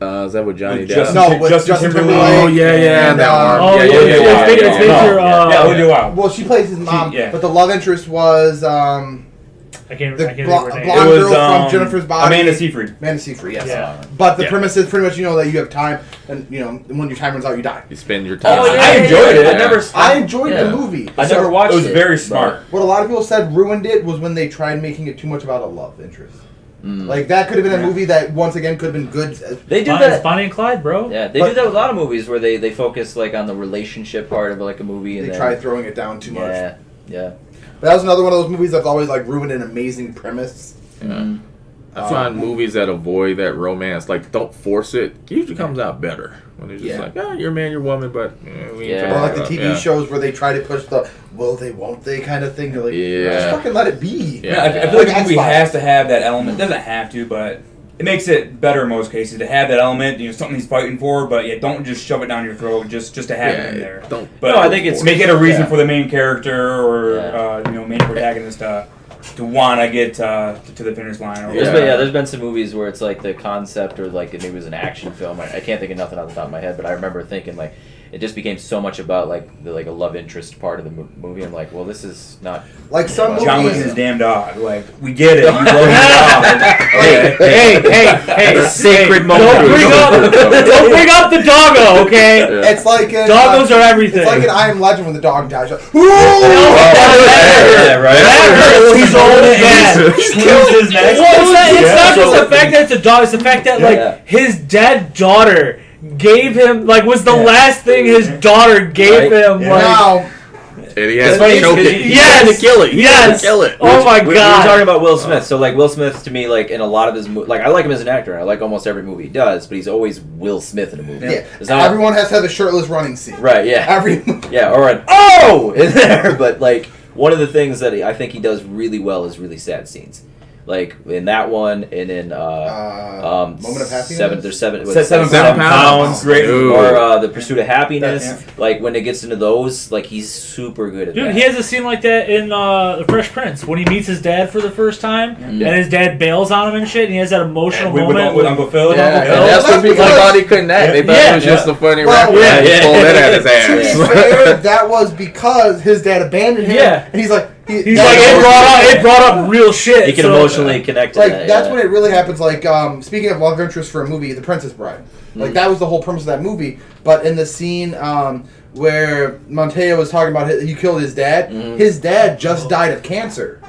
[SPEAKER 4] Is that with Johnny
[SPEAKER 5] With
[SPEAKER 4] Depp?
[SPEAKER 5] Justin-
[SPEAKER 2] No, with
[SPEAKER 5] Justin
[SPEAKER 2] Justin
[SPEAKER 5] Timberlake.
[SPEAKER 2] Timberlake.
[SPEAKER 4] Oh yeah, yeah,
[SPEAKER 2] And,
[SPEAKER 4] that one.
[SPEAKER 3] Oh,
[SPEAKER 4] yeah,
[SPEAKER 3] yeah,
[SPEAKER 4] yeah,
[SPEAKER 3] it's
[SPEAKER 4] yeah,
[SPEAKER 3] big-
[SPEAKER 4] yeah,
[SPEAKER 3] it's
[SPEAKER 4] yeah.
[SPEAKER 3] big for,
[SPEAKER 5] Yeah, Olivia Wilde.
[SPEAKER 2] Well, she plays his mom,
[SPEAKER 5] Yeah.
[SPEAKER 2] but the love interest was
[SPEAKER 3] I can't
[SPEAKER 2] the
[SPEAKER 3] think of her name.
[SPEAKER 2] blonde
[SPEAKER 5] It was,
[SPEAKER 2] girl from Jennifer's Body.
[SPEAKER 5] Amanda Seyfried.
[SPEAKER 2] Amanda Seyfried, yes.
[SPEAKER 3] Yeah.
[SPEAKER 2] But the
[SPEAKER 4] Yeah.
[SPEAKER 2] premise is pretty much that you have time, and when your time runs out, you die.
[SPEAKER 4] You spend your time.
[SPEAKER 1] Oh, yeah,
[SPEAKER 5] I enjoyed it.
[SPEAKER 1] I never.
[SPEAKER 2] I enjoyed
[SPEAKER 1] yeah.
[SPEAKER 2] the movie.
[SPEAKER 1] I
[SPEAKER 2] So,
[SPEAKER 1] never watched
[SPEAKER 5] It was
[SPEAKER 1] it.
[SPEAKER 5] very
[SPEAKER 1] but-
[SPEAKER 5] smart.
[SPEAKER 2] What a lot of people said ruined it was when they tried making it too much about a love interest. Like that could have been a
[SPEAKER 5] Yeah.
[SPEAKER 2] movie that once again could have been good.
[SPEAKER 1] They do
[SPEAKER 3] It's
[SPEAKER 1] that.
[SPEAKER 3] Bonnie and Clyde, bro.
[SPEAKER 1] Yeah, they
[SPEAKER 2] But-
[SPEAKER 1] do that with a lot of movies where they focus like on the relationship part of like a movie, and
[SPEAKER 2] They
[SPEAKER 1] then
[SPEAKER 2] tried throwing it down too much.
[SPEAKER 1] yeah, yeah.
[SPEAKER 2] But that was another one of those movies that's always like ruined an amazing premise.
[SPEAKER 4] Yeah. I find movies that avoid that romance, like don't force it, usually comes out better. When they're just
[SPEAKER 2] Yeah.
[SPEAKER 4] like, oh, you're a man, you're a woman, but we ain't
[SPEAKER 1] Yeah.
[SPEAKER 4] finna
[SPEAKER 2] Or like the
[SPEAKER 4] hook up."
[SPEAKER 2] TV
[SPEAKER 4] Yeah.
[SPEAKER 2] shows where they try to push the will they, won't they kind of thing. They're like,
[SPEAKER 4] Yeah.
[SPEAKER 2] just fucking let it be.
[SPEAKER 4] Yeah.
[SPEAKER 5] I feel like a
[SPEAKER 2] Like
[SPEAKER 5] movie
[SPEAKER 2] X-Files.
[SPEAKER 5] has to have that element. It doesn't have to, but it makes it better in most cases to have that element. Something he's fighting for, but yeah, don't just shove it down your throat just to have it in there.
[SPEAKER 4] Don't.
[SPEAKER 5] But
[SPEAKER 1] No, I think it's-
[SPEAKER 5] make it a reason
[SPEAKER 1] yeah.
[SPEAKER 5] for the main character or
[SPEAKER 1] Yeah.
[SPEAKER 5] main protagonist to want to get to the finish line. Or
[SPEAKER 1] There's been some movies where it's like the concept or like maybe it was an action film. I can't think of nothing off the top of my head, but I remember thinking like it just became so much about like a love interest part of the movie. I'm like, well, this is not.
[SPEAKER 2] Like some
[SPEAKER 5] John Wick and
[SPEAKER 2] movies.
[SPEAKER 5] his damn dog. Like, we get it. You love your dog.
[SPEAKER 1] Hey,
[SPEAKER 3] Hey,
[SPEAKER 1] sacred moment.
[SPEAKER 3] don't bring up the doggo, okay?
[SPEAKER 2] It's like in,
[SPEAKER 3] Doggos are everything.
[SPEAKER 2] It's like in I Am Legend when the dog dies. Like,
[SPEAKER 1] Yeah, right.
[SPEAKER 3] That hurts. He's old again.
[SPEAKER 5] He kills his neck.
[SPEAKER 3] Well, it's not just
[SPEAKER 1] So-
[SPEAKER 3] the fact that it's a dog. It's the fact that
[SPEAKER 1] Yeah.
[SPEAKER 3] like his dead daughter gave him was the last thing his daughter gave
[SPEAKER 1] Right.
[SPEAKER 3] him.
[SPEAKER 5] Yeah.
[SPEAKER 3] Like,
[SPEAKER 2] Now,
[SPEAKER 4] And he has
[SPEAKER 1] It's funny
[SPEAKER 4] to choke
[SPEAKER 1] 'cause
[SPEAKER 4] it.
[SPEAKER 1] he-
[SPEAKER 4] He's trying to kill it. He's trying
[SPEAKER 3] Yes.
[SPEAKER 4] to kill it.
[SPEAKER 3] Oh my
[SPEAKER 1] We were
[SPEAKER 3] god.
[SPEAKER 1] talking about Will Smith. So like Will Smith to me, like in a lot of his like I like him as an actor. I like almost every movie he does, but he's always Will Smith in a movie.
[SPEAKER 2] yeah,
[SPEAKER 1] It's not-
[SPEAKER 2] everyone has to have a shirtless running scene.
[SPEAKER 1] Right. Yeah.
[SPEAKER 2] Every
[SPEAKER 1] Yeah, or an oh in there. But like one of the things that I think he does really well is really sad scenes. like in that one, and in
[SPEAKER 2] Moment of Happiness?
[SPEAKER 1] There's seven.
[SPEAKER 5] Seven
[SPEAKER 4] Pounds.
[SPEAKER 5] Great.
[SPEAKER 4] Dude.
[SPEAKER 1] Or The Pursuit of Happiness.
[SPEAKER 5] Yeah.
[SPEAKER 1] Like when it gets into those, like he's super good at
[SPEAKER 3] Dude,
[SPEAKER 1] that.
[SPEAKER 3] he has a scene like that in The Fresh Prince when he meets his dad for the first time, and his dad bails on him and shit, and he has that emotional moment
[SPEAKER 5] with Uncle Phil.
[SPEAKER 4] Yeah, and
[SPEAKER 3] Phil.
[SPEAKER 4] that's what people
[SPEAKER 2] Because-
[SPEAKER 4] thought he couldn't act. They thought
[SPEAKER 3] Yeah.
[SPEAKER 4] it was just a funny
[SPEAKER 2] Well,
[SPEAKER 4] rapper.
[SPEAKER 2] yeah,
[SPEAKER 4] He
[SPEAKER 1] yeah.
[SPEAKER 4] pulled that out his
[SPEAKER 2] To be
[SPEAKER 4] ass.
[SPEAKER 2] fair, that was because his dad abandoned him.
[SPEAKER 3] Yeah.
[SPEAKER 2] And he's like,
[SPEAKER 3] He's like, it brought up real shit.
[SPEAKER 1] He can
[SPEAKER 3] so-
[SPEAKER 1] emotionally connect to
[SPEAKER 2] like
[SPEAKER 1] that.
[SPEAKER 2] that's
[SPEAKER 1] yeah.
[SPEAKER 2] when it really happens. Like, speaking of love interest for a movie, The Princess Bride. Like that was the whole premise of that movie. But in the scene where Montoya was talking about he killed his dad just died of cancer.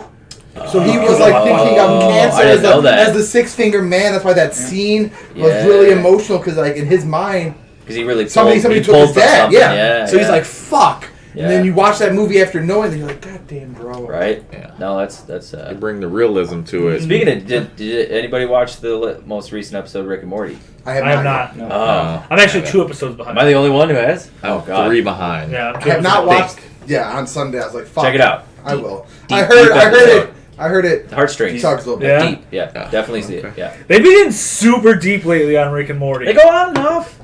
[SPEAKER 2] So he was like thinking of cancer
[SPEAKER 1] I didn't know that.
[SPEAKER 2] as the six finger man. That's why that scene was
[SPEAKER 1] Yeah.
[SPEAKER 2] really emotional because like in his mind,
[SPEAKER 1] Because he really
[SPEAKER 2] somebody
[SPEAKER 1] he
[SPEAKER 2] took his
[SPEAKER 1] pulled from
[SPEAKER 2] dad.
[SPEAKER 1] something.
[SPEAKER 2] Yeah. So he's
[SPEAKER 1] yeah.
[SPEAKER 2] like, fuck.
[SPEAKER 1] Yeah.
[SPEAKER 2] And then you watch that movie after knowing that you're like, God damn, bro.
[SPEAKER 1] right.
[SPEAKER 4] Yeah.
[SPEAKER 1] No, that's.
[SPEAKER 4] They bring the realism to it.
[SPEAKER 1] Speaking of, did anybody watch the most recent episode of Rick and Morty?
[SPEAKER 2] I have
[SPEAKER 3] I have
[SPEAKER 2] not.
[SPEAKER 3] not.
[SPEAKER 1] Oh,
[SPEAKER 3] I'm actually 2 episodes behind.
[SPEAKER 1] am I the only one who has?
[SPEAKER 4] I'm
[SPEAKER 1] Oh God.
[SPEAKER 4] 3 behind.
[SPEAKER 3] Yeah, I'm
[SPEAKER 2] I have not
[SPEAKER 3] watched.
[SPEAKER 2] watched. Yeah, on Sunday I was like, fuck.
[SPEAKER 1] Check it out.
[SPEAKER 2] I will.
[SPEAKER 1] Deep-
[SPEAKER 2] I heard
[SPEAKER 1] deep
[SPEAKER 2] it.
[SPEAKER 1] episode.
[SPEAKER 2] I heard it.
[SPEAKER 1] The heartstrings.
[SPEAKER 2] Talks a little bit.
[SPEAKER 3] Yeah.
[SPEAKER 1] Deep. Yeah. Definitely see it.
[SPEAKER 4] Okay.
[SPEAKER 1] Yeah.
[SPEAKER 3] They've been in super deep lately on Rick and Morty.
[SPEAKER 1] They go on and off.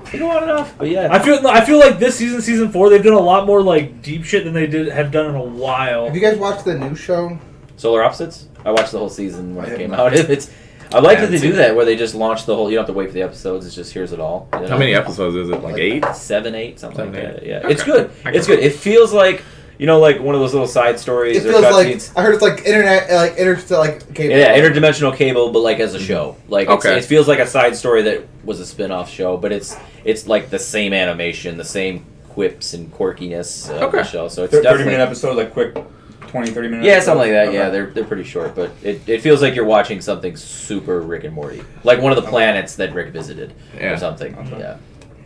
[SPEAKER 1] But yeah.
[SPEAKER 3] I feel like this season 4, they've done a lot more like deep shit than they have done in a while.
[SPEAKER 2] Have you guys watched the new show?
[SPEAKER 1] Solar Opposites. I watched the whole season when
[SPEAKER 2] I
[SPEAKER 1] it
[SPEAKER 2] have
[SPEAKER 1] came
[SPEAKER 2] not.
[SPEAKER 1] out. It's. I like
[SPEAKER 4] Yeah,
[SPEAKER 1] that they
[SPEAKER 4] it's
[SPEAKER 1] do
[SPEAKER 4] a-
[SPEAKER 1] that where they just launch the whole. You don't have to wait for the episodes. It's just here's it all. You know?
[SPEAKER 4] How many episodes is it? Like 8?
[SPEAKER 1] 7, 8, something
[SPEAKER 4] 7,
[SPEAKER 1] like
[SPEAKER 4] 8.
[SPEAKER 1] that. Yeah,
[SPEAKER 4] Okay.
[SPEAKER 1] it's good.
[SPEAKER 4] I
[SPEAKER 1] It's
[SPEAKER 4] can-
[SPEAKER 1] good. It feels like like one of those little side stories
[SPEAKER 2] It
[SPEAKER 1] or
[SPEAKER 2] feels like
[SPEAKER 1] cutscenes.
[SPEAKER 2] I heard it's like internet, like cable.
[SPEAKER 1] Yeah, interdimensional cable, but like as a show. Like
[SPEAKER 4] Okay.
[SPEAKER 1] it feels like a side story that was a spin-off show, but it's like the same animation, the same quips and quirkiness of the
[SPEAKER 4] Okay.
[SPEAKER 1] show. So it's
[SPEAKER 5] 30-minute
[SPEAKER 1] definitely
[SPEAKER 5] episode, like quick 20, 30 minutes.
[SPEAKER 1] yeah, something like that.
[SPEAKER 5] Okay.
[SPEAKER 1] Yeah, they're pretty short, but it feels like you're watching something super Rick and Morty, like one of the planets that Rick visited
[SPEAKER 4] Yeah.
[SPEAKER 1] or something.
[SPEAKER 5] Okay.
[SPEAKER 1] Yeah.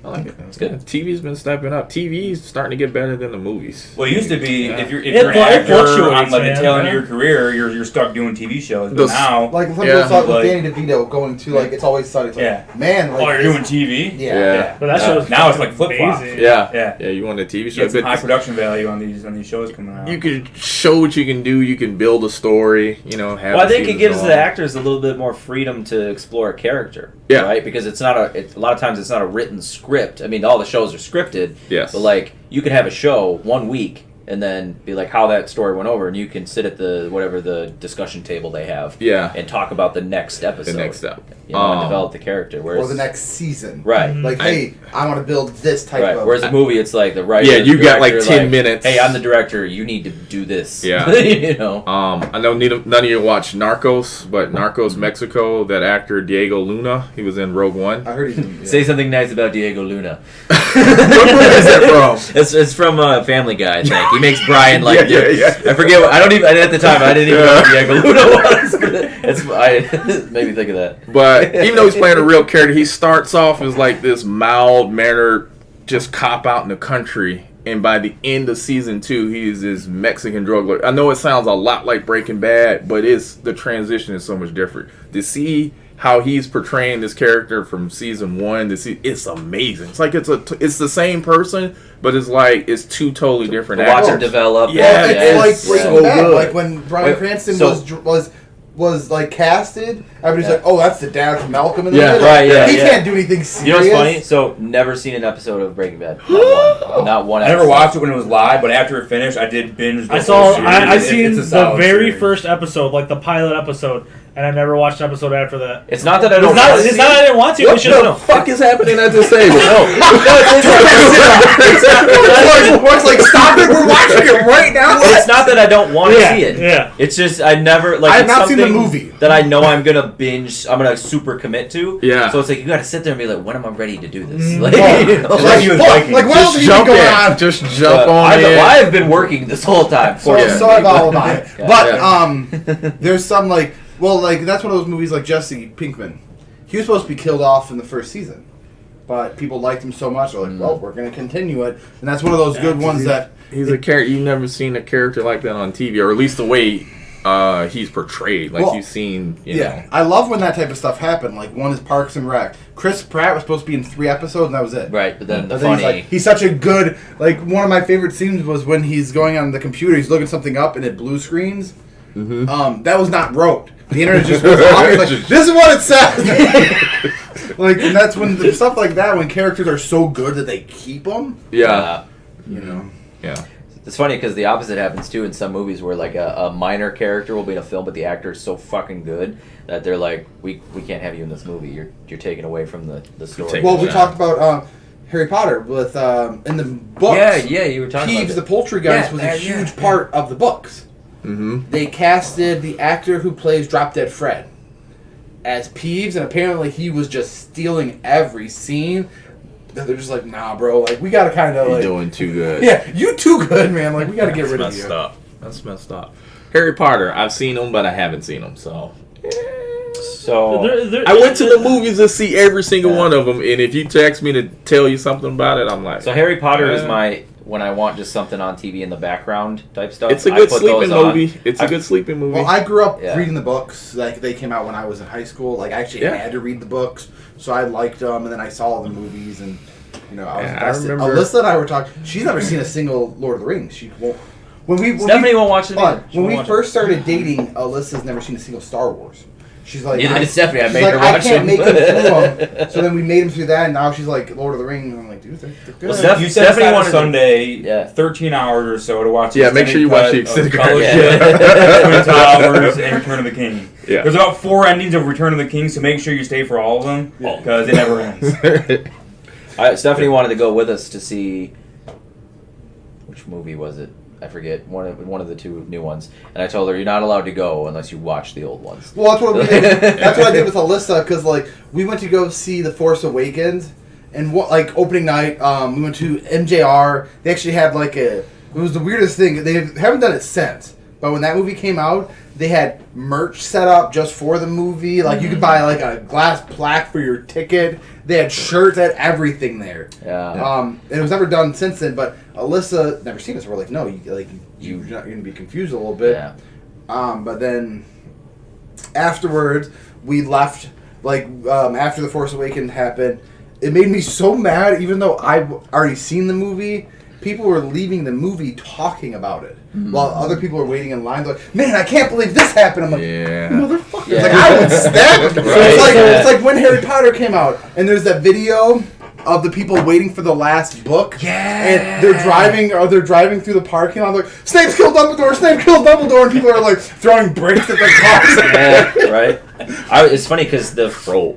[SPEAKER 4] I like it.
[SPEAKER 1] It's good.
[SPEAKER 4] Yeah, TV's been stepping up. TV's starting to get better than the movies.
[SPEAKER 5] Well, it used to be
[SPEAKER 4] Yeah.
[SPEAKER 5] if you're
[SPEAKER 3] It
[SPEAKER 5] an actor
[SPEAKER 3] fluctuates,
[SPEAKER 5] on like the
[SPEAKER 3] man,
[SPEAKER 5] tail end
[SPEAKER 3] yeah.
[SPEAKER 5] of your career, you're stuck doing TV shows. But
[SPEAKER 4] Those-
[SPEAKER 5] now,
[SPEAKER 2] Like some
[SPEAKER 4] Yeah.
[SPEAKER 2] people saw it with
[SPEAKER 5] Like-
[SPEAKER 2] Danny DeVito going to like It's Always Sunny. It's like,
[SPEAKER 5] Yeah.
[SPEAKER 2] man, like
[SPEAKER 5] oh, you're
[SPEAKER 2] this-
[SPEAKER 5] doing TV.
[SPEAKER 2] Yeah.
[SPEAKER 4] Yeah.
[SPEAKER 3] But that
[SPEAKER 1] Yeah.
[SPEAKER 3] show's
[SPEAKER 5] Now it's
[SPEAKER 3] fucking
[SPEAKER 5] like flip-flops.
[SPEAKER 3] amazing.
[SPEAKER 4] Yeah.
[SPEAKER 5] Yeah.
[SPEAKER 4] Yeah, you want a TV
[SPEAKER 5] You
[SPEAKER 4] show.
[SPEAKER 5] get some
[SPEAKER 4] but
[SPEAKER 5] high production value on these shows coming out.
[SPEAKER 4] you can show what you can do. You can build a story. Have
[SPEAKER 1] Well, I
[SPEAKER 4] the
[SPEAKER 1] think it
[SPEAKER 4] seasons
[SPEAKER 1] gives
[SPEAKER 4] go
[SPEAKER 1] the
[SPEAKER 4] on.
[SPEAKER 1] actors a little bit more freedom to explore a character.
[SPEAKER 4] Yeah.
[SPEAKER 1] Right? Because it's not a lot of times it's not a written script. I mean, all the shows are scripted.
[SPEAKER 4] Yes.
[SPEAKER 1] But like you could have a show 1 week and then be like how that story went over, and you can sit at the discussion table they have.
[SPEAKER 4] Yeah.
[SPEAKER 1] And talk about the next episode.
[SPEAKER 4] The next step.
[SPEAKER 1] And develop the character. Whereas
[SPEAKER 2] Or the next season.
[SPEAKER 1] right.
[SPEAKER 3] Mhm.
[SPEAKER 2] Like, hey, I want to build this type
[SPEAKER 1] Right.
[SPEAKER 2] of.
[SPEAKER 1] Whereas a movie, it's like the writer.
[SPEAKER 4] Yeah, you got, like,
[SPEAKER 1] director,
[SPEAKER 4] 10 minutes.
[SPEAKER 1] Hey, I'm the director. You need to do this.
[SPEAKER 4] Yeah. I know none of you watch Narcos, but Narcos Mexico, that actor Diego Luna, he was in Rogue One.
[SPEAKER 2] I heard he's. Yeah.
[SPEAKER 1] Say something nice about Diego Luna.
[SPEAKER 4] What movie is that from?
[SPEAKER 1] It's from Family Guy, I think. He makes Brian like.
[SPEAKER 4] Yeah.
[SPEAKER 1] I forget. I don't even. At the time, I didn't even know who Diego Luna was. But made me think of that.
[SPEAKER 4] But even though he's playing a real character, he starts off as like this mild-mannered, just cop out in the country. And by the end of season 2, he is this Mexican drug lord. I know it sounds a lot like Breaking Bad, but the transition is so much different. To see how he's portraying this character from season 1 to see, it's amazing. It's like it's the same person, but it's 2 totally different
[SPEAKER 1] Watch
[SPEAKER 4] actors.
[SPEAKER 1] him develop.
[SPEAKER 4] Yeah,
[SPEAKER 2] It's like
[SPEAKER 4] it's
[SPEAKER 2] Breaking
[SPEAKER 4] so
[SPEAKER 2] Bad.
[SPEAKER 4] good.
[SPEAKER 2] Like when Bryan
[SPEAKER 1] Wait,
[SPEAKER 2] Cranston
[SPEAKER 1] so-
[SPEAKER 2] was like casted. Everybody's
[SPEAKER 1] Yeah.
[SPEAKER 2] like, oh, that's the dad from Malcolm in the
[SPEAKER 4] Yeah,
[SPEAKER 2] Middle.
[SPEAKER 1] right, yeah,
[SPEAKER 2] He
[SPEAKER 1] yeah.
[SPEAKER 2] can't do anything serious.
[SPEAKER 1] You know what's funny? So never seen an episode of Breaking Bad. Not one. Not one.
[SPEAKER 5] I never
[SPEAKER 1] episode.
[SPEAKER 5] watched it when it was live, but after it finished, I did binge. The
[SPEAKER 3] I
[SPEAKER 5] whole
[SPEAKER 3] saw.
[SPEAKER 5] series.
[SPEAKER 3] I
[SPEAKER 5] It's
[SPEAKER 3] seen
[SPEAKER 5] a
[SPEAKER 3] the
[SPEAKER 5] solid
[SPEAKER 3] very
[SPEAKER 5] series.
[SPEAKER 3] first episode, like the pilot episode, and I never watched an episode after that.
[SPEAKER 1] It's not that I don't.
[SPEAKER 3] It's not.
[SPEAKER 1] want to
[SPEAKER 3] It's
[SPEAKER 1] see
[SPEAKER 3] not.
[SPEAKER 1] it.
[SPEAKER 3] I didn't want to.
[SPEAKER 4] What
[SPEAKER 3] It's just
[SPEAKER 4] the fuck is happening at this table?
[SPEAKER 2] It's like, stop it, we're watching it right now.
[SPEAKER 1] It's not that I don't want to
[SPEAKER 3] Yeah,
[SPEAKER 1] see it.
[SPEAKER 3] yeah.
[SPEAKER 1] It's just I never like.
[SPEAKER 2] I have
[SPEAKER 1] it's
[SPEAKER 2] not seen the
[SPEAKER 1] something
[SPEAKER 2] movie.
[SPEAKER 1] that I know I'm gonna binge. I'm gonna super commit to.
[SPEAKER 4] Yeah.
[SPEAKER 1] So it's like you got to sit there and be like, when am I ready to do this?
[SPEAKER 3] Mm.
[SPEAKER 1] Like, you know,
[SPEAKER 5] Like
[SPEAKER 1] like,
[SPEAKER 5] he was
[SPEAKER 2] Fuck,
[SPEAKER 5] Vikings.
[SPEAKER 2] like what else
[SPEAKER 4] Just
[SPEAKER 2] have you
[SPEAKER 4] jump
[SPEAKER 2] been going
[SPEAKER 4] in.
[SPEAKER 2] on?
[SPEAKER 4] Just jump on
[SPEAKER 1] I've,
[SPEAKER 4] in.
[SPEAKER 1] I've been working this whole time.
[SPEAKER 2] So,
[SPEAKER 1] fortunately.
[SPEAKER 2] so have all of mine.
[SPEAKER 1] Yeah.
[SPEAKER 2] But
[SPEAKER 4] Yeah.
[SPEAKER 2] there's some like that's one of those movies like Jesse Pinkman. He was supposed to be killed off in the first season, but people liked him so much. They're like, well, we're gonna continue it, and that's one of those good ones that.
[SPEAKER 4] He's a character. You've never seen a character like that on TV, or at least the way he's portrayed. Like
[SPEAKER 2] Well,
[SPEAKER 4] you've seen, you
[SPEAKER 2] Yeah,
[SPEAKER 4] know.
[SPEAKER 2] I love when that type of stuff happened. Like one is Parks and Rec. Chris Pratt was supposed to be in 3 episodes, and that was it.
[SPEAKER 1] Right, but then the
[SPEAKER 2] But then
[SPEAKER 1] funny.
[SPEAKER 2] he's such a good. Like one of my favorite scenes was when he's going on the computer. He's looking something up, and it blue screens. That was not wrote. The internet just goes off. It's like, this is what it says. Like, and that's when the stuff like that, when characters are so good that they keep them.
[SPEAKER 4] Yeah.
[SPEAKER 2] You know.
[SPEAKER 4] Yeah.
[SPEAKER 1] It's funny because the opposite happens too in some movies where like a minor character will be in a film, but the actor is so fucking good that they're like, we can't have you in this movie. You're taken away from the story.
[SPEAKER 4] taken
[SPEAKER 2] Well, we
[SPEAKER 4] Yeah.
[SPEAKER 2] talked about Harry Potter with in the books.
[SPEAKER 1] Yeah, you were talking
[SPEAKER 2] Peeves
[SPEAKER 1] about
[SPEAKER 2] the Poultrygeist
[SPEAKER 1] Yeah,
[SPEAKER 2] was a
[SPEAKER 1] yeah,
[SPEAKER 2] huge
[SPEAKER 1] yeah.
[SPEAKER 2] part of the books.
[SPEAKER 4] Mm-hmm.
[SPEAKER 2] They casted the actor who plays Drop Dead Fred as Peeves, and apparently he was just stealing every scene. They're just like, nah, bro. Like, we gotta kind of
[SPEAKER 4] You're
[SPEAKER 2] like,
[SPEAKER 4] doing too good.
[SPEAKER 2] yeah, you too good, man. Like, we gotta get
[SPEAKER 4] That's
[SPEAKER 2] rid of
[SPEAKER 4] messed
[SPEAKER 2] you.
[SPEAKER 4] up. That's messed up. Harry Potter, I've seen him, but I haven't seen him, so.
[SPEAKER 1] So
[SPEAKER 4] I went to the movies to see every single one of them, and if you text me to tell you something about it, I'm like,
[SPEAKER 1] So Harry Potter is
[SPEAKER 4] Yeah.
[SPEAKER 1] my when I want just something on TV in the background type stuff.
[SPEAKER 4] it's a
[SPEAKER 1] I
[SPEAKER 4] good
[SPEAKER 1] put
[SPEAKER 4] sleeping
[SPEAKER 1] those on.
[SPEAKER 4] movie. It's a good sleeping movie.
[SPEAKER 2] Well, I grew up
[SPEAKER 1] Yeah.
[SPEAKER 2] reading the books. Like, they came out when I was in high school. Like, I actually
[SPEAKER 4] Yeah.
[SPEAKER 2] had to read the books, so I liked them. And then I saw the movies, and you know, I was
[SPEAKER 4] Yeah, I
[SPEAKER 2] invested.
[SPEAKER 4] remember-
[SPEAKER 2] Alyssa and I were talking. She's never seen a single Lord of the Rings. She won't. When
[SPEAKER 1] Stephanie won't watch it
[SPEAKER 2] hold on.
[SPEAKER 1] either. She
[SPEAKER 2] When
[SPEAKER 1] won't
[SPEAKER 2] we
[SPEAKER 1] watch
[SPEAKER 2] first started dating, Alyssa's never seen a single Star Wars. She's like,
[SPEAKER 1] Neither did Stephanie. I
[SPEAKER 2] she's
[SPEAKER 1] made
[SPEAKER 2] like,
[SPEAKER 1] her
[SPEAKER 2] I
[SPEAKER 1] watch
[SPEAKER 2] can't
[SPEAKER 1] them.
[SPEAKER 2] make him through them. So then we made him through that, and now she's like, Lord of the Rings. And I'm like, dude, they're good.
[SPEAKER 1] Well, Steph-
[SPEAKER 5] You set
[SPEAKER 1] Stephanie
[SPEAKER 5] aside
[SPEAKER 1] wanted
[SPEAKER 5] a
[SPEAKER 1] to-
[SPEAKER 5] Sunday,
[SPEAKER 1] Yeah.
[SPEAKER 5] 13 hours or so to watch.
[SPEAKER 4] Yeah, make sure you watch the extended cut.
[SPEAKER 5] Twin Towers and Return of the King.
[SPEAKER 4] Yeah.
[SPEAKER 5] There's about 4 endings of Return of the King, so make sure you stay for all of them because it never ends.
[SPEAKER 1] Stephanie wanted to go with us to see which movie was it? I forget one of the two new ones, and I told her you're not allowed to go unless you watch the old ones.
[SPEAKER 2] Well, that's what we did. That's what I did with Alyssa, because like we went to go see The Force Awakens, and what like opening night, we went to MJR. They actually had like it was the weirdest thing. They haven't done it since, but when that movie came out, they had merch set up just for the movie. Like you could buy like a glass plaque for your ticket. They had shirts, they had everything there.
[SPEAKER 1] Yeah.
[SPEAKER 2] And it was never done since then. But Alyssa never seen it, so we're like, no, you're not going to be confused a little bit.
[SPEAKER 1] Yeah.
[SPEAKER 2] But then afterwards, we left. Like after The Force Awakens happened, it made me so mad. Even though I've already seen the movie, people were leaving the movie talking about it, while other people were waiting in line. They're like, man, I can't believe this happened. I'm like,
[SPEAKER 4] Yeah.
[SPEAKER 2] motherfucker!
[SPEAKER 1] Yeah.
[SPEAKER 2] Like I would stab him.
[SPEAKER 1] Right.
[SPEAKER 2] It's like when Harry Potter came out, and there's that video of the people waiting for the last book.
[SPEAKER 1] Yeah.
[SPEAKER 2] And they're driving through the parking lot. Like, Snape killed Dumbledore. Snape killed Dumbledore, and people are like throwing bricks at the cars.
[SPEAKER 1] Yeah, right. It's funny because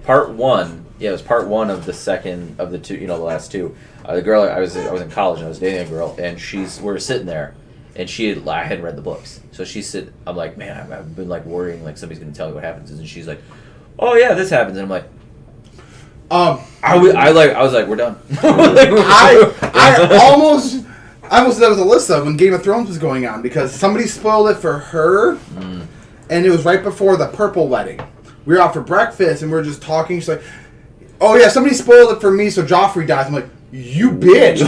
[SPEAKER 1] part one. Yeah, it was part one of the second of the two. You know, the last two. The girl I was in college and I was dating a girl, and we were sitting there, and I hadn't read the books, so I'm like, man, I've been like worrying like somebody's gonna tell me what happens, and she's like, oh yeah, this happens, and I'm like, I was like, we're done.
[SPEAKER 2] I almost did that with Alyssa when Game of Thrones was going on because somebody spoiled it for her, and it was right before the purple wedding. We were out for breakfast and we were just talking. She's like, "Oh yeah, somebody spoiled it for me, so Joffrey dies." I'm like, "You bitch!"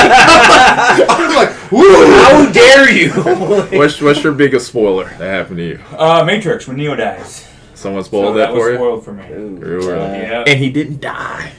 [SPEAKER 2] I'm like, "Woo,
[SPEAKER 1] How dare you?
[SPEAKER 4] What's your biggest spoiler that happened to you?
[SPEAKER 5] Matrix when Neo dies.
[SPEAKER 4] Someone
[SPEAKER 5] So
[SPEAKER 4] spoiled that
[SPEAKER 5] was
[SPEAKER 4] for you?
[SPEAKER 5] spoiled for me.
[SPEAKER 4] Really?
[SPEAKER 5] Yeah.
[SPEAKER 4] And he didn't die.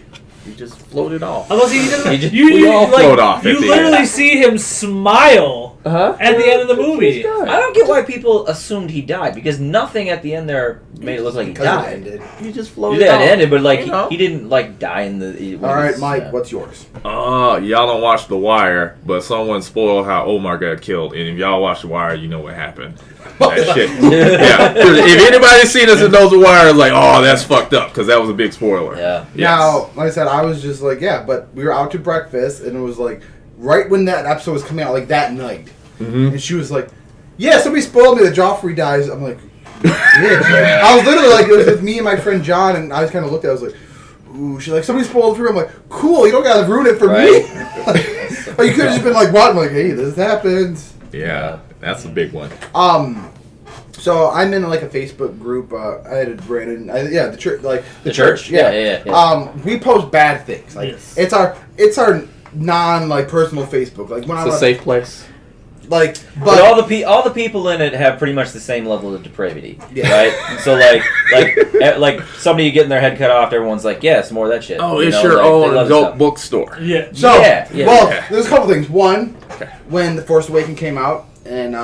[SPEAKER 4] He just floated off.
[SPEAKER 3] Unless he didn't.
[SPEAKER 1] He just-
[SPEAKER 3] You
[SPEAKER 4] we all
[SPEAKER 3] like,
[SPEAKER 4] float off at
[SPEAKER 3] you
[SPEAKER 4] the
[SPEAKER 3] literally
[SPEAKER 4] end.
[SPEAKER 3] see him smile
[SPEAKER 1] Uh-huh.
[SPEAKER 3] at the end of the movie.
[SPEAKER 1] I don't get why people assumed he died because nothing at the end there made it look like he
[SPEAKER 2] because it
[SPEAKER 1] died.
[SPEAKER 2] ended."
[SPEAKER 4] He just
[SPEAKER 1] Yeah,
[SPEAKER 4] floated
[SPEAKER 1] it
[SPEAKER 4] off.
[SPEAKER 1] ended, but like
[SPEAKER 4] You know?
[SPEAKER 1] he didn't like die in the.
[SPEAKER 2] All right, Mike, what's yours?
[SPEAKER 4] Y'all don't watch The Wire, but someone spoiled how Omar got killed. And if y'all watch The Wire, you know what happened. That shit. Yeah. If anybody's seen us and knows The Wire, it's like, oh, that's fucked up, because that was a big spoiler.
[SPEAKER 1] Yeah.
[SPEAKER 4] Yes.
[SPEAKER 2] Now, like I said, I was just like, yeah, but we were out to breakfast, and it was like right when that episode was coming out, like that night.
[SPEAKER 4] Mhm.
[SPEAKER 2] And she was like, yeah, somebody spoiled me that Joffrey dies. I'm like, bitch. I was literally like, it was with me and my friend John, and I just kind of looked at it, I was like, ooh, she's like, somebody spoiled it for me. I'm like, cool, you don't gotta ruin it for me. But you could have just been like, what? I'm like, hey, this happens.
[SPEAKER 4] Yeah, that's a big one.
[SPEAKER 2] So I'm in like a Facebook group. I had Brandon. The church, like
[SPEAKER 1] The church? Yeah.
[SPEAKER 2] We post bad things. Like
[SPEAKER 3] Yes.
[SPEAKER 2] it's our non like personal Facebook. Like when
[SPEAKER 4] It's
[SPEAKER 2] I'm
[SPEAKER 4] a safe place.
[SPEAKER 2] like,
[SPEAKER 1] But all the people in it have pretty much the same level of depravity,
[SPEAKER 2] Yeah.
[SPEAKER 1] right? So like somebody getting their head cut off, everyone's like, yeah, some more of that shit.
[SPEAKER 4] Oh,
[SPEAKER 1] You
[SPEAKER 4] it's
[SPEAKER 1] know,
[SPEAKER 4] your
[SPEAKER 1] like, they
[SPEAKER 4] own
[SPEAKER 1] love
[SPEAKER 4] adult
[SPEAKER 1] stuff.
[SPEAKER 4] bookstore.
[SPEAKER 3] Yeah.
[SPEAKER 2] So,
[SPEAKER 1] Yeah.
[SPEAKER 4] Yeah.
[SPEAKER 2] there's a couple things. One,
[SPEAKER 4] Okay.
[SPEAKER 2] when The Force Awakens came out, and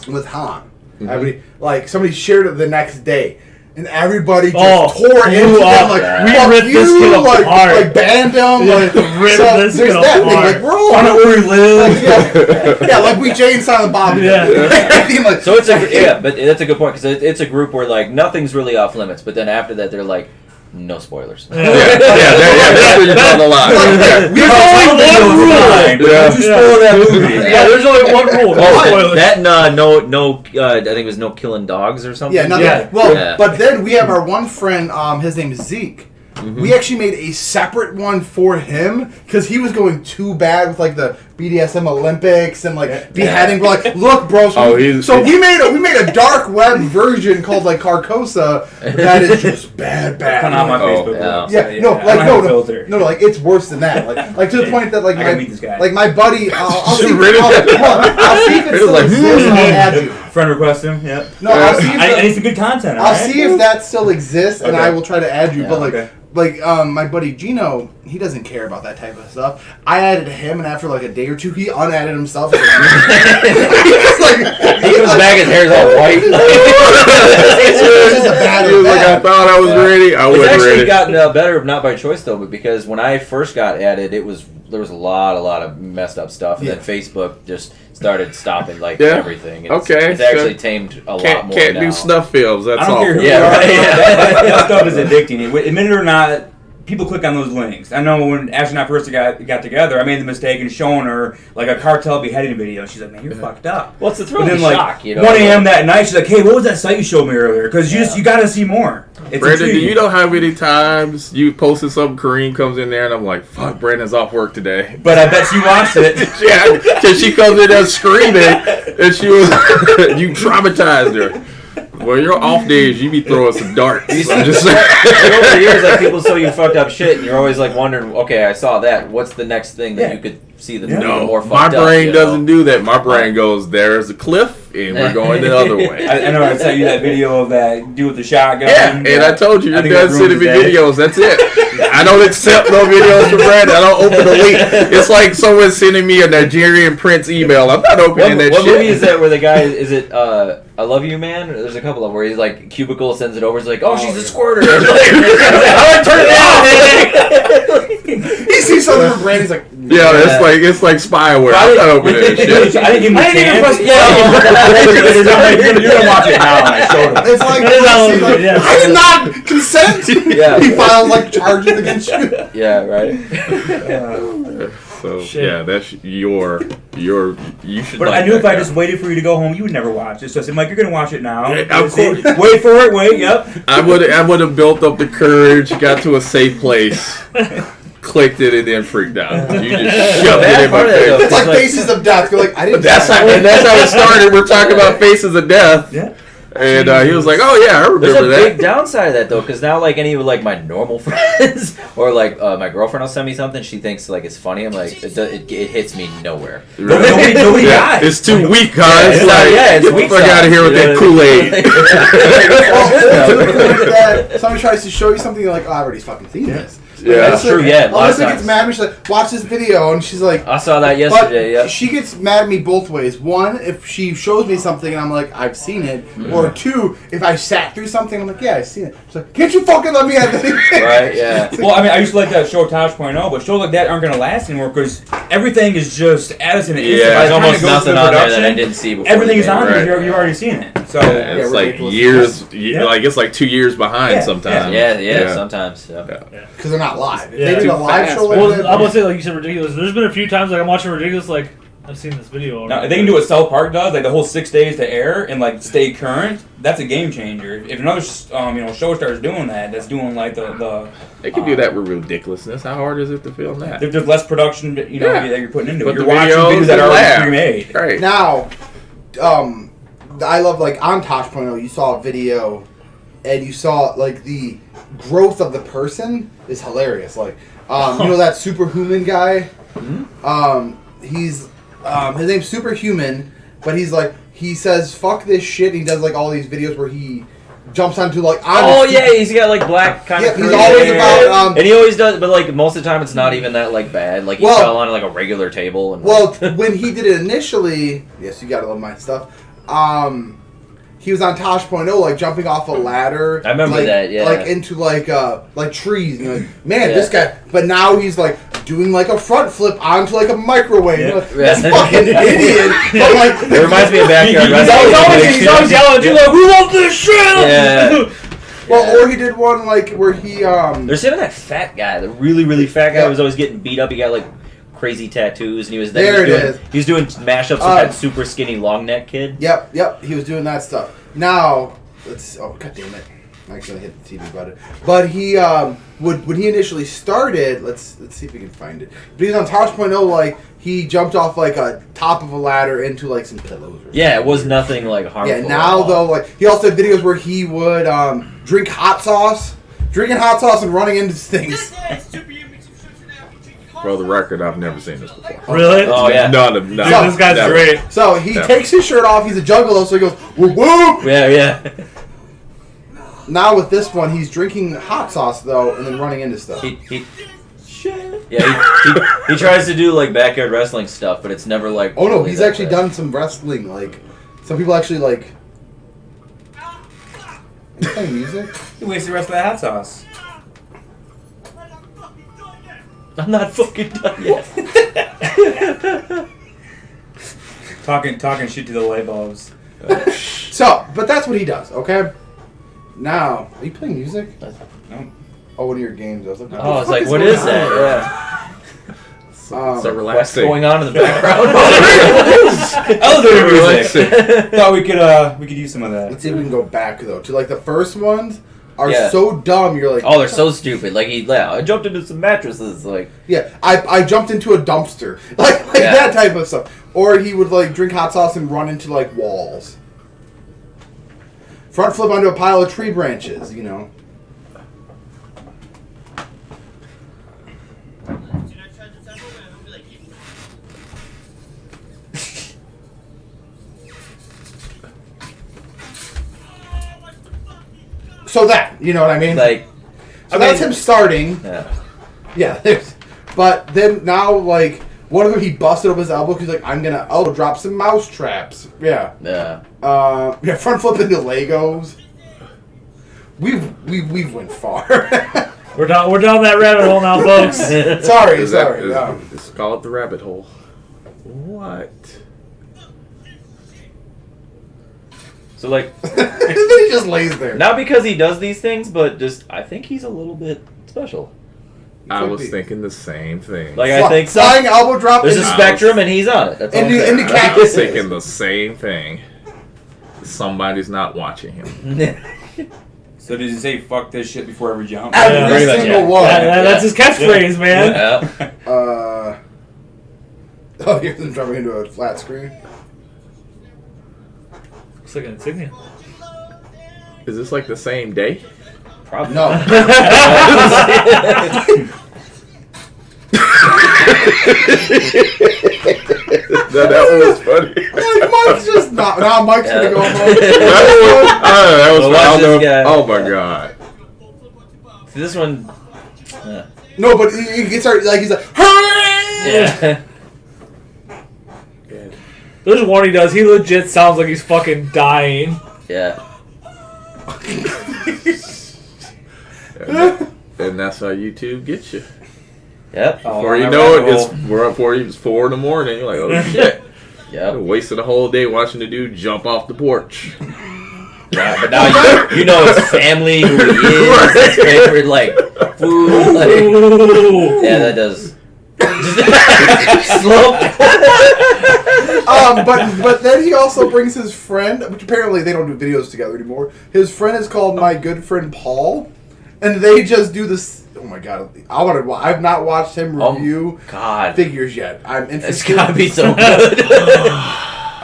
[SPEAKER 2] with Han, Everybody, like somebody shared it the next day. And everybody just
[SPEAKER 3] Oh,
[SPEAKER 2] tore
[SPEAKER 3] blew
[SPEAKER 2] into
[SPEAKER 3] up.
[SPEAKER 2] them, like,
[SPEAKER 1] Yeah.
[SPEAKER 3] We
[SPEAKER 2] fuck
[SPEAKER 3] ripped this
[SPEAKER 2] you,
[SPEAKER 3] kid
[SPEAKER 2] like,
[SPEAKER 3] apart.
[SPEAKER 2] like banned them, like,
[SPEAKER 3] Ripped
[SPEAKER 2] so
[SPEAKER 3] this
[SPEAKER 2] there's
[SPEAKER 3] kid
[SPEAKER 2] that thing,
[SPEAKER 3] apart.
[SPEAKER 2] like, we're all,
[SPEAKER 5] Find out where we live.
[SPEAKER 2] yeah, like we Jay and Silent Bob.
[SPEAKER 3] Yeah.
[SPEAKER 2] Like,
[SPEAKER 1] So it's but that's a good point because it's a group where like nothing's really off limits, but then after that they're like, no spoilers.
[SPEAKER 4] Yeah, that's where you draw the line. Yeah.
[SPEAKER 3] There's only one rule.
[SPEAKER 5] Fine, but don't you spoil that movie.
[SPEAKER 3] Yeah, there's only one rule. No
[SPEAKER 1] Oh,
[SPEAKER 3] spoilers.
[SPEAKER 1] that and no. I think it was no killing dogs or something.
[SPEAKER 2] Yeah, nothing.
[SPEAKER 3] Yeah.
[SPEAKER 2] Well,
[SPEAKER 1] Yeah.
[SPEAKER 2] but then we have our one friend. His name is Zeke. We actually made a separate one for him because he was going too bad with like the BDSM Olympics and like beheading. We're like, look, bro. So, we made a dark web version called like Carcosa that is just bad.
[SPEAKER 5] Kind of on my
[SPEAKER 4] Oh,
[SPEAKER 5] Facebook.
[SPEAKER 1] yeah.
[SPEAKER 5] website,
[SPEAKER 2] Yeah, no,
[SPEAKER 5] I
[SPEAKER 2] like
[SPEAKER 5] don't have a
[SPEAKER 2] no,
[SPEAKER 5] filter.
[SPEAKER 2] no, like it's worse than that. Like to the point that like
[SPEAKER 5] I gotta meet this guy.
[SPEAKER 2] like my buddy, I'll see.
[SPEAKER 4] Really?
[SPEAKER 2] I'll see if it
[SPEAKER 4] It was
[SPEAKER 2] still
[SPEAKER 4] like,
[SPEAKER 2] exists. and I'll add you.
[SPEAKER 5] Friend request him. Yeah.
[SPEAKER 2] No, I'll see if
[SPEAKER 5] I need some good content.
[SPEAKER 2] I'll
[SPEAKER 5] alright?
[SPEAKER 2] see if that still exists, and
[SPEAKER 5] Okay.
[SPEAKER 2] I will try to add you.
[SPEAKER 1] Yeah,
[SPEAKER 2] but like,
[SPEAKER 5] okay.
[SPEAKER 2] my buddy Gino, he doesn't care about that type of stuff. I added him, and after like a day or two, he unadded himself. He's like,
[SPEAKER 1] He comes back, his hair's all white.
[SPEAKER 2] it's just a bad
[SPEAKER 4] He was like, I
[SPEAKER 2] event.
[SPEAKER 4] thought I was ready. I
[SPEAKER 1] It's
[SPEAKER 4] wasn't
[SPEAKER 1] actually
[SPEAKER 4] ready.
[SPEAKER 1] gotten better, not by choice though, but because when I first got added, there was a lot of messed up stuff, and then Facebook just started stopping like
[SPEAKER 4] Yeah.
[SPEAKER 1] everything.
[SPEAKER 4] Okay,
[SPEAKER 1] it's
[SPEAKER 4] so
[SPEAKER 1] actually tamed a lot
[SPEAKER 4] Can't
[SPEAKER 1] more
[SPEAKER 4] can't
[SPEAKER 1] now.
[SPEAKER 4] do snuff films. That's
[SPEAKER 5] I don't
[SPEAKER 4] all.
[SPEAKER 5] care who
[SPEAKER 1] Yeah,
[SPEAKER 5] you are.
[SPEAKER 1] right, yeah.
[SPEAKER 5] That stuff is addicting. Admit it or not, people click on those links. I know when Ashley and I first got together, I made the mistake in showing her like a cartel beheading video. She's like, "Man, you're fucked up."
[SPEAKER 1] What's the thrill
[SPEAKER 5] But
[SPEAKER 1] of
[SPEAKER 5] then
[SPEAKER 1] the
[SPEAKER 5] like
[SPEAKER 1] shock? You know,
[SPEAKER 5] 1 a.m. that night, she's like, "Hey, what was that site you showed me earlier?" Because you got to see more. It's
[SPEAKER 4] Brandon, do
[SPEAKER 5] intriguing.
[SPEAKER 4] you know how many times you posted something, Kareem comes in there, and I'm like, fuck, Brandon's off work today.
[SPEAKER 5] But I bet she watched it.
[SPEAKER 4] Yeah, because she comes in there screaming, and she was, you traumatized her. Well, your off days, you be throwing some darts.
[SPEAKER 1] You see,
[SPEAKER 4] I'm just
[SPEAKER 1] like,
[SPEAKER 4] saying.
[SPEAKER 1] over the years, like people show you fucked up shit, and you're always like wondering, okay, I saw that. What's the next thing that
[SPEAKER 5] Yeah.
[SPEAKER 1] you could see that's
[SPEAKER 5] Yeah.
[SPEAKER 1] even
[SPEAKER 4] No,
[SPEAKER 1] more fucked
[SPEAKER 4] my
[SPEAKER 1] up?
[SPEAKER 4] brain
[SPEAKER 1] you know?
[SPEAKER 4] doesn't do that. My brain goes, there's a cliff, and we're going the other way.
[SPEAKER 5] I know I sent you that video of that dude with the shotgun.
[SPEAKER 4] Yeah, and I told you,
[SPEAKER 5] I
[SPEAKER 4] you're
[SPEAKER 5] think
[SPEAKER 4] done
[SPEAKER 5] that
[SPEAKER 4] sending me
[SPEAKER 5] ruins his day.
[SPEAKER 4] videos. That's it. I don't accept no videos from Brandon. I don't open the link. It's like someone sending me a Nigerian Prince email. I'm not opening that
[SPEAKER 1] What
[SPEAKER 4] shit.
[SPEAKER 1] movie is that where the guy is it I Love You Man? There's a couple of them where he's like cubicle sends it over. He's like, oh, she's a squirter. I'm like, turn it off.
[SPEAKER 2] He sees something from Brandon. He's like,
[SPEAKER 4] Yeah, it's like spyware. I'm not opening that shit.
[SPEAKER 5] I didn't give him a
[SPEAKER 1] I didn't even
[SPEAKER 5] chance.
[SPEAKER 1] press-
[SPEAKER 5] You're gonna watch it now. And I showed him.
[SPEAKER 2] it's like,
[SPEAKER 3] It is all
[SPEAKER 2] he's like,
[SPEAKER 3] yeah.
[SPEAKER 2] I did not consent.
[SPEAKER 1] Yeah.
[SPEAKER 2] He files like charges against you.
[SPEAKER 1] Yeah, right.
[SPEAKER 4] So
[SPEAKER 3] Shit.
[SPEAKER 4] yeah, that's your you should.
[SPEAKER 5] But
[SPEAKER 4] like
[SPEAKER 5] I knew
[SPEAKER 4] that
[SPEAKER 5] if I
[SPEAKER 4] guy.
[SPEAKER 5] just waited for you to go home, you would never watch it. So I said, Mike, you're gonna watch it now.
[SPEAKER 4] Yeah, of course.
[SPEAKER 5] Wait for it. Wait. Yep.
[SPEAKER 4] I would have built up the courage, got to a safe place, clicked it, and then freaked out. You just shoved it in my
[SPEAKER 1] part of that, though,
[SPEAKER 4] face.
[SPEAKER 2] It's like
[SPEAKER 1] Like-
[SPEAKER 2] Faces of Death. You're like, I didn't.
[SPEAKER 4] That's how it started. We're talking about Faces of Death.
[SPEAKER 5] Yeah.
[SPEAKER 4] And he was like, "Oh yeah, I
[SPEAKER 1] There's a
[SPEAKER 4] remember
[SPEAKER 1] big
[SPEAKER 4] that."
[SPEAKER 1] downside of that though, because now like any of like my normal friends or like my girlfriend will send me something, she thinks like it's funny. I'm like, it hits me nowhere.
[SPEAKER 5] Nobody
[SPEAKER 4] Yeah,
[SPEAKER 5] died.
[SPEAKER 4] it's too weak, guys.
[SPEAKER 1] it's not- yeah, it's weak
[SPEAKER 4] I got to
[SPEAKER 1] sauce,
[SPEAKER 4] hear with
[SPEAKER 1] you
[SPEAKER 4] that
[SPEAKER 1] know?
[SPEAKER 4] Kool-Aid.
[SPEAKER 2] that somebody tries to show you something, you're like, oh, I already fucking seen this.
[SPEAKER 4] Yeah.
[SPEAKER 1] That's true, yeah, a lot of
[SPEAKER 2] Alyssa gets
[SPEAKER 1] times.
[SPEAKER 2] mad. She's like, watch this video, and she's like,
[SPEAKER 1] I saw that
[SPEAKER 2] but
[SPEAKER 1] yesterday. Yeah.
[SPEAKER 2] she gets mad at me both ways. One, if she shows me something and I'm like, I've seen it. Or two, if I sat through something, I'm like, yeah, I've seen it. She's like, can't you fucking let me have this?
[SPEAKER 1] Right. Yeah.
[SPEAKER 5] Well, I mean, I used to like that show Tosh.0, but shows like that aren't gonna last anymore because everything is just Addison.
[SPEAKER 4] Yeah,
[SPEAKER 5] By the
[SPEAKER 1] There's
[SPEAKER 5] time
[SPEAKER 1] almost
[SPEAKER 5] it goes
[SPEAKER 1] nothing
[SPEAKER 5] to
[SPEAKER 1] on there
[SPEAKER 5] production,
[SPEAKER 1] that I didn't see before.
[SPEAKER 5] everything is
[SPEAKER 1] the game.
[SPEAKER 5] on
[SPEAKER 4] Right.
[SPEAKER 5] because you've already seen it. So
[SPEAKER 4] And it's like
[SPEAKER 2] ridiculous.
[SPEAKER 4] years,
[SPEAKER 5] Yeah.
[SPEAKER 4] like it's like 2 years behind
[SPEAKER 5] Yeah,
[SPEAKER 4] sometimes.
[SPEAKER 1] Yeah. Sometimes. Yeah.
[SPEAKER 2] Because they're not live. If
[SPEAKER 3] Yeah.
[SPEAKER 2] they did
[SPEAKER 4] Too
[SPEAKER 2] a live
[SPEAKER 4] fast,
[SPEAKER 2] show
[SPEAKER 4] man.
[SPEAKER 2] like
[SPEAKER 3] Well,
[SPEAKER 2] that,
[SPEAKER 3] I'm gonna say like you said ridiculous. There's been a few times like I'm watching ridiculous like I've seen this video already.
[SPEAKER 5] now, if they can do what South Park does, like the whole 6 days to air and like stay current. That's a game changer. If another show starts doing that, that's doing like the
[SPEAKER 4] They can do that with ridiculousness. How hard is it to film that?
[SPEAKER 5] there's less production that
[SPEAKER 4] Yeah.
[SPEAKER 5] that you're putting into
[SPEAKER 4] But
[SPEAKER 5] it. You're
[SPEAKER 4] the
[SPEAKER 5] watching
[SPEAKER 4] videos
[SPEAKER 5] videos that are
[SPEAKER 4] laugh.
[SPEAKER 5] already pre-made.
[SPEAKER 4] Right.
[SPEAKER 2] Now, I love like on Tosh.0, you saw a video and you saw like the growth of the person is hilarious. Like, you know that superhuman guy? He's his name's Superhuman, but he's like he says fuck this shit. And he does like all these videos where he jumps onto like
[SPEAKER 1] Oh yeah, he's got like black kind
[SPEAKER 2] Yeah,
[SPEAKER 1] of.
[SPEAKER 2] he's
[SPEAKER 1] curly
[SPEAKER 2] always
[SPEAKER 1] hair.
[SPEAKER 2] about,
[SPEAKER 1] and he always does, but like most of the time it's not even that like bad. Like he
[SPEAKER 2] Well-
[SPEAKER 1] fell on like a regular table and.
[SPEAKER 2] Well, when he did it initially, yes, you gotta love my stuff. he was on Tosh.0, like jumping off a ladder.
[SPEAKER 1] I remember
[SPEAKER 2] like,
[SPEAKER 1] that, yeah.
[SPEAKER 2] Like into like trees. You're like, man,
[SPEAKER 1] Yeah.
[SPEAKER 2] this guy. But now he's like doing like a front flip onto like a microwave.
[SPEAKER 5] Yeah.
[SPEAKER 2] You're like,
[SPEAKER 1] Yeah.
[SPEAKER 2] this fucking idiot. But like,
[SPEAKER 1] It reminds me of backyard
[SPEAKER 3] He's
[SPEAKER 1] wrestling.
[SPEAKER 3] always yelling at you like, "We want this shit!"
[SPEAKER 1] Yeah.
[SPEAKER 2] well, or he did one like where he
[SPEAKER 1] There's even that fat guy, the really, really fat guy
[SPEAKER 2] Yeah.
[SPEAKER 1] who was always getting beat up. He got like crazy tattoos, and he was
[SPEAKER 2] There
[SPEAKER 1] he was
[SPEAKER 2] it
[SPEAKER 1] doing,
[SPEAKER 2] is.
[SPEAKER 1] He was doing mashups with that super skinny long neck kid.
[SPEAKER 2] Yep, he was doing that stuff. Now, god damn it. I'm actually gonna hit the TV about it. But he when he initially started, let's see if we can find it. But he was on Tosh.0, like he jumped off like a top of a ladder into like some pillows. Or
[SPEAKER 1] Yeah, it was nothing like harmful.
[SPEAKER 2] yeah, now though, like he also had videos where he would drink hot sauce, drinking hot sauce and running into things.
[SPEAKER 4] For the record, I've never seen this before.
[SPEAKER 3] Really?
[SPEAKER 1] Oh yeah.
[SPEAKER 4] None of
[SPEAKER 3] Dude,
[SPEAKER 4] none.
[SPEAKER 3] this guy's
[SPEAKER 4] never.
[SPEAKER 3] great.
[SPEAKER 2] So he
[SPEAKER 4] Yeah.
[SPEAKER 2] takes his shirt off. He's a juggalo, so he goes whoop whoop.
[SPEAKER 1] Yeah.
[SPEAKER 2] Now with this one, he's drinking hot sauce though, and then running into stuff.
[SPEAKER 1] he tries to do like backyard wrestling stuff, but it's never like.
[SPEAKER 2] Oh no,
[SPEAKER 1] really
[SPEAKER 2] he's
[SPEAKER 1] that
[SPEAKER 2] actually
[SPEAKER 1] bad.
[SPEAKER 2] done some wrestling. Like some people actually like. You playing music?
[SPEAKER 5] You waste the rest of that hot sauce.
[SPEAKER 1] I'm not fucking done yet.
[SPEAKER 5] Talking shit to the light bulbs.
[SPEAKER 2] So, but that's what he does. Okay. Now, are you playing music?
[SPEAKER 5] No.
[SPEAKER 2] Oh, one of your games. I was like,
[SPEAKER 1] Oh, I was like, what is that? Yeah.
[SPEAKER 4] So
[SPEAKER 1] What's
[SPEAKER 4] relaxing.
[SPEAKER 1] going on in the background?
[SPEAKER 5] Elevator
[SPEAKER 4] Relaxing.
[SPEAKER 5] music. Thought we could use some of that.
[SPEAKER 2] Let's see if we can go back though to like the first ones are
[SPEAKER 1] Yeah.
[SPEAKER 2] so dumb. You're like,
[SPEAKER 1] Oh, they're so stupid. Like I jumped into some mattresses. Like
[SPEAKER 2] yeah. I jumped into a dumpster, like
[SPEAKER 1] Yeah.
[SPEAKER 2] that type of stuff. Or he would like drink hot sauce and run into like walls. Front flip onto a pile of tree branches. You know. So that, you know what I mean?
[SPEAKER 1] like
[SPEAKER 2] so that's him starting.
[SPEAKER 1] yeah.
[SPEAKER 2] Yeah, but then now, like, one of them, he busted up his elbow because he's like, I'm gonna drop some mouse traps. Yeah.
[SPEAKER 1] Yeah.
[SPEAKER 2] Yeah, front flip into Legos. We've went far.
[SPEAKER 3] We're down that rabbit hole now, folks.
[SPEAKER 2] sorry.
[SPEAKER 4] It's called the rabbit hole. What?
[SPEAKER 1] So like
[SPEAKER 2] And then he just lays there.
[SPEAKER 1] not because he does these things, but just I think he's a little bit special.
[SPEAKER 4] I
[SPEAKER 2] Could
[SPEAKER 4] was
[SPEAKER 2] be.
[SPEAKER 4] thinking the same thing.
[SPEAKER 1] Like I think so.
[SPEAKER 2] Flying elbow drop.
[SPEAKER 1] There's a
[SPEAKER 2] into-
[SPEAKER 1] spectrum, and he's on it. That's all I'm
[SPEAKER 2] Into
[SPEAKER 1] saying.
[SPEAKER 2] the
[SPEAKER 4] I
[SPEAKER 2] cat.
[SPEAKER 4] was thinking the same thing. Somebody's not watching him.
[SPEAKER 5] So did you say fuck this shit before every jump?
[SPEAKER 2] Every
[SPEAKER 1] pretty much,
[SPEAKER 2] single
[SPEAKER 1] yeah.
[SPEAKER 2] one.
[SPEAKER 3] That's his catchphrase, man.
[SPEAKER 1] Yeah.
[SPEAKER 2] Oh, here's him jumping into a flat screen.
[SPEAKER 3] Looks like an insignia.
[SPEAKER 4] Is this like the same day?
[SPEAKER 1] Probably.
[SPEAKER 2] No.
[SPEAKER 4] that one was funny.
[SPEAKER 2] Like, Mike's just not. Now Mike's gonna go home.
[SPEAKER 4] That was
[SPEAKER 1] Well, watch
[SPEAKER 4] I don't
[SPEAKER 1] this
[SPEAKER 4] know-
[SPEAKER 1] guy.
[SPEAKER 4] Oh my god.
[SPEAKER 1] See, this one.
[SPEAKER 2] No, but he gets like he's like.
[SPEAKER 1] Yeah.
[SPEAKER 3] There's one he does. He legit sounds like he's fucking dying.
[SPEAKER 1] Yeah.
[SPEAKER 4] And that's how YouTube gets you.
[SPEAKER 1] Yep.
[SPEAKER 4] Before you know it, it's 4 in the morning. You're like, oh shit. I
[SPEAKER 1] Yep.
[SPEAKER 4] wasted a whole day watching the dude jump off the porch.
[SPEAKER 1] Yeah, but now you know his family, who he is, his favorite like food. Like,
[SPEAKER 3] Ooh.
[SPEAKER 1] yeah, that does. Slow.
[SPEAKER 2] But then he also brings his friend, which apparently they don't do videos together anymore. His friend is called My Good Friend Paul, and they just do this. Oh my god! I've not watched him review
[SPEAKER 1] God,
[SPEAKER 2] figures yet. I'm
[SPEAKER 1] it's
[SPEAKER 2] interested.
[SPEAKER 1] gotta be so good.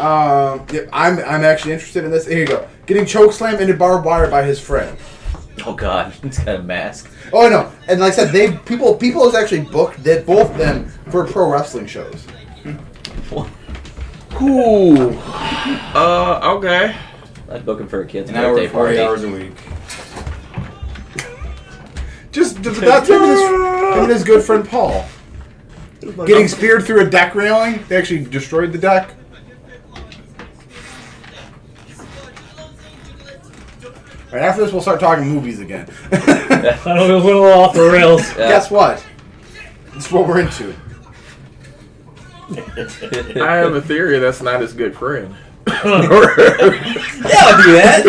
[SPEAKER 2] Yeah, I'm actually interested in this. Here you go. Getting chokeslammed into barbed wire by his friend.
[SPEAKER 1] Oh God, he's got a mask.
[SPEAKER 2] Oh no! And like I said, people has actually booked both of them for pro wrestling shows.
[SPEAKER 4] Ooh. Okay.
[SPEAKER 1] I'd book him for a kid's
[SPEAKER 5] An hour,
[SPEAKER 1] birthday
[SPEAKER 5] 40
[SPEAKER 1] party.
[SPEAKER 5] hours a week.
[SPEAKER 2] Just that's him and his good friend Paul. Getting speared through a deck railing. They actually destroyed the deck. Right after this, we'll start talking movies again.
[SPEAKER 3] I know we went a little off the rails.
[SPEAKER 1] Yeah.
[SPEAKER 2] Guess what? This is what we're into.
[SPEAKER 4] I have a theory that's not his good friend.
[SPEAKER 5] Yeah, I'll do that.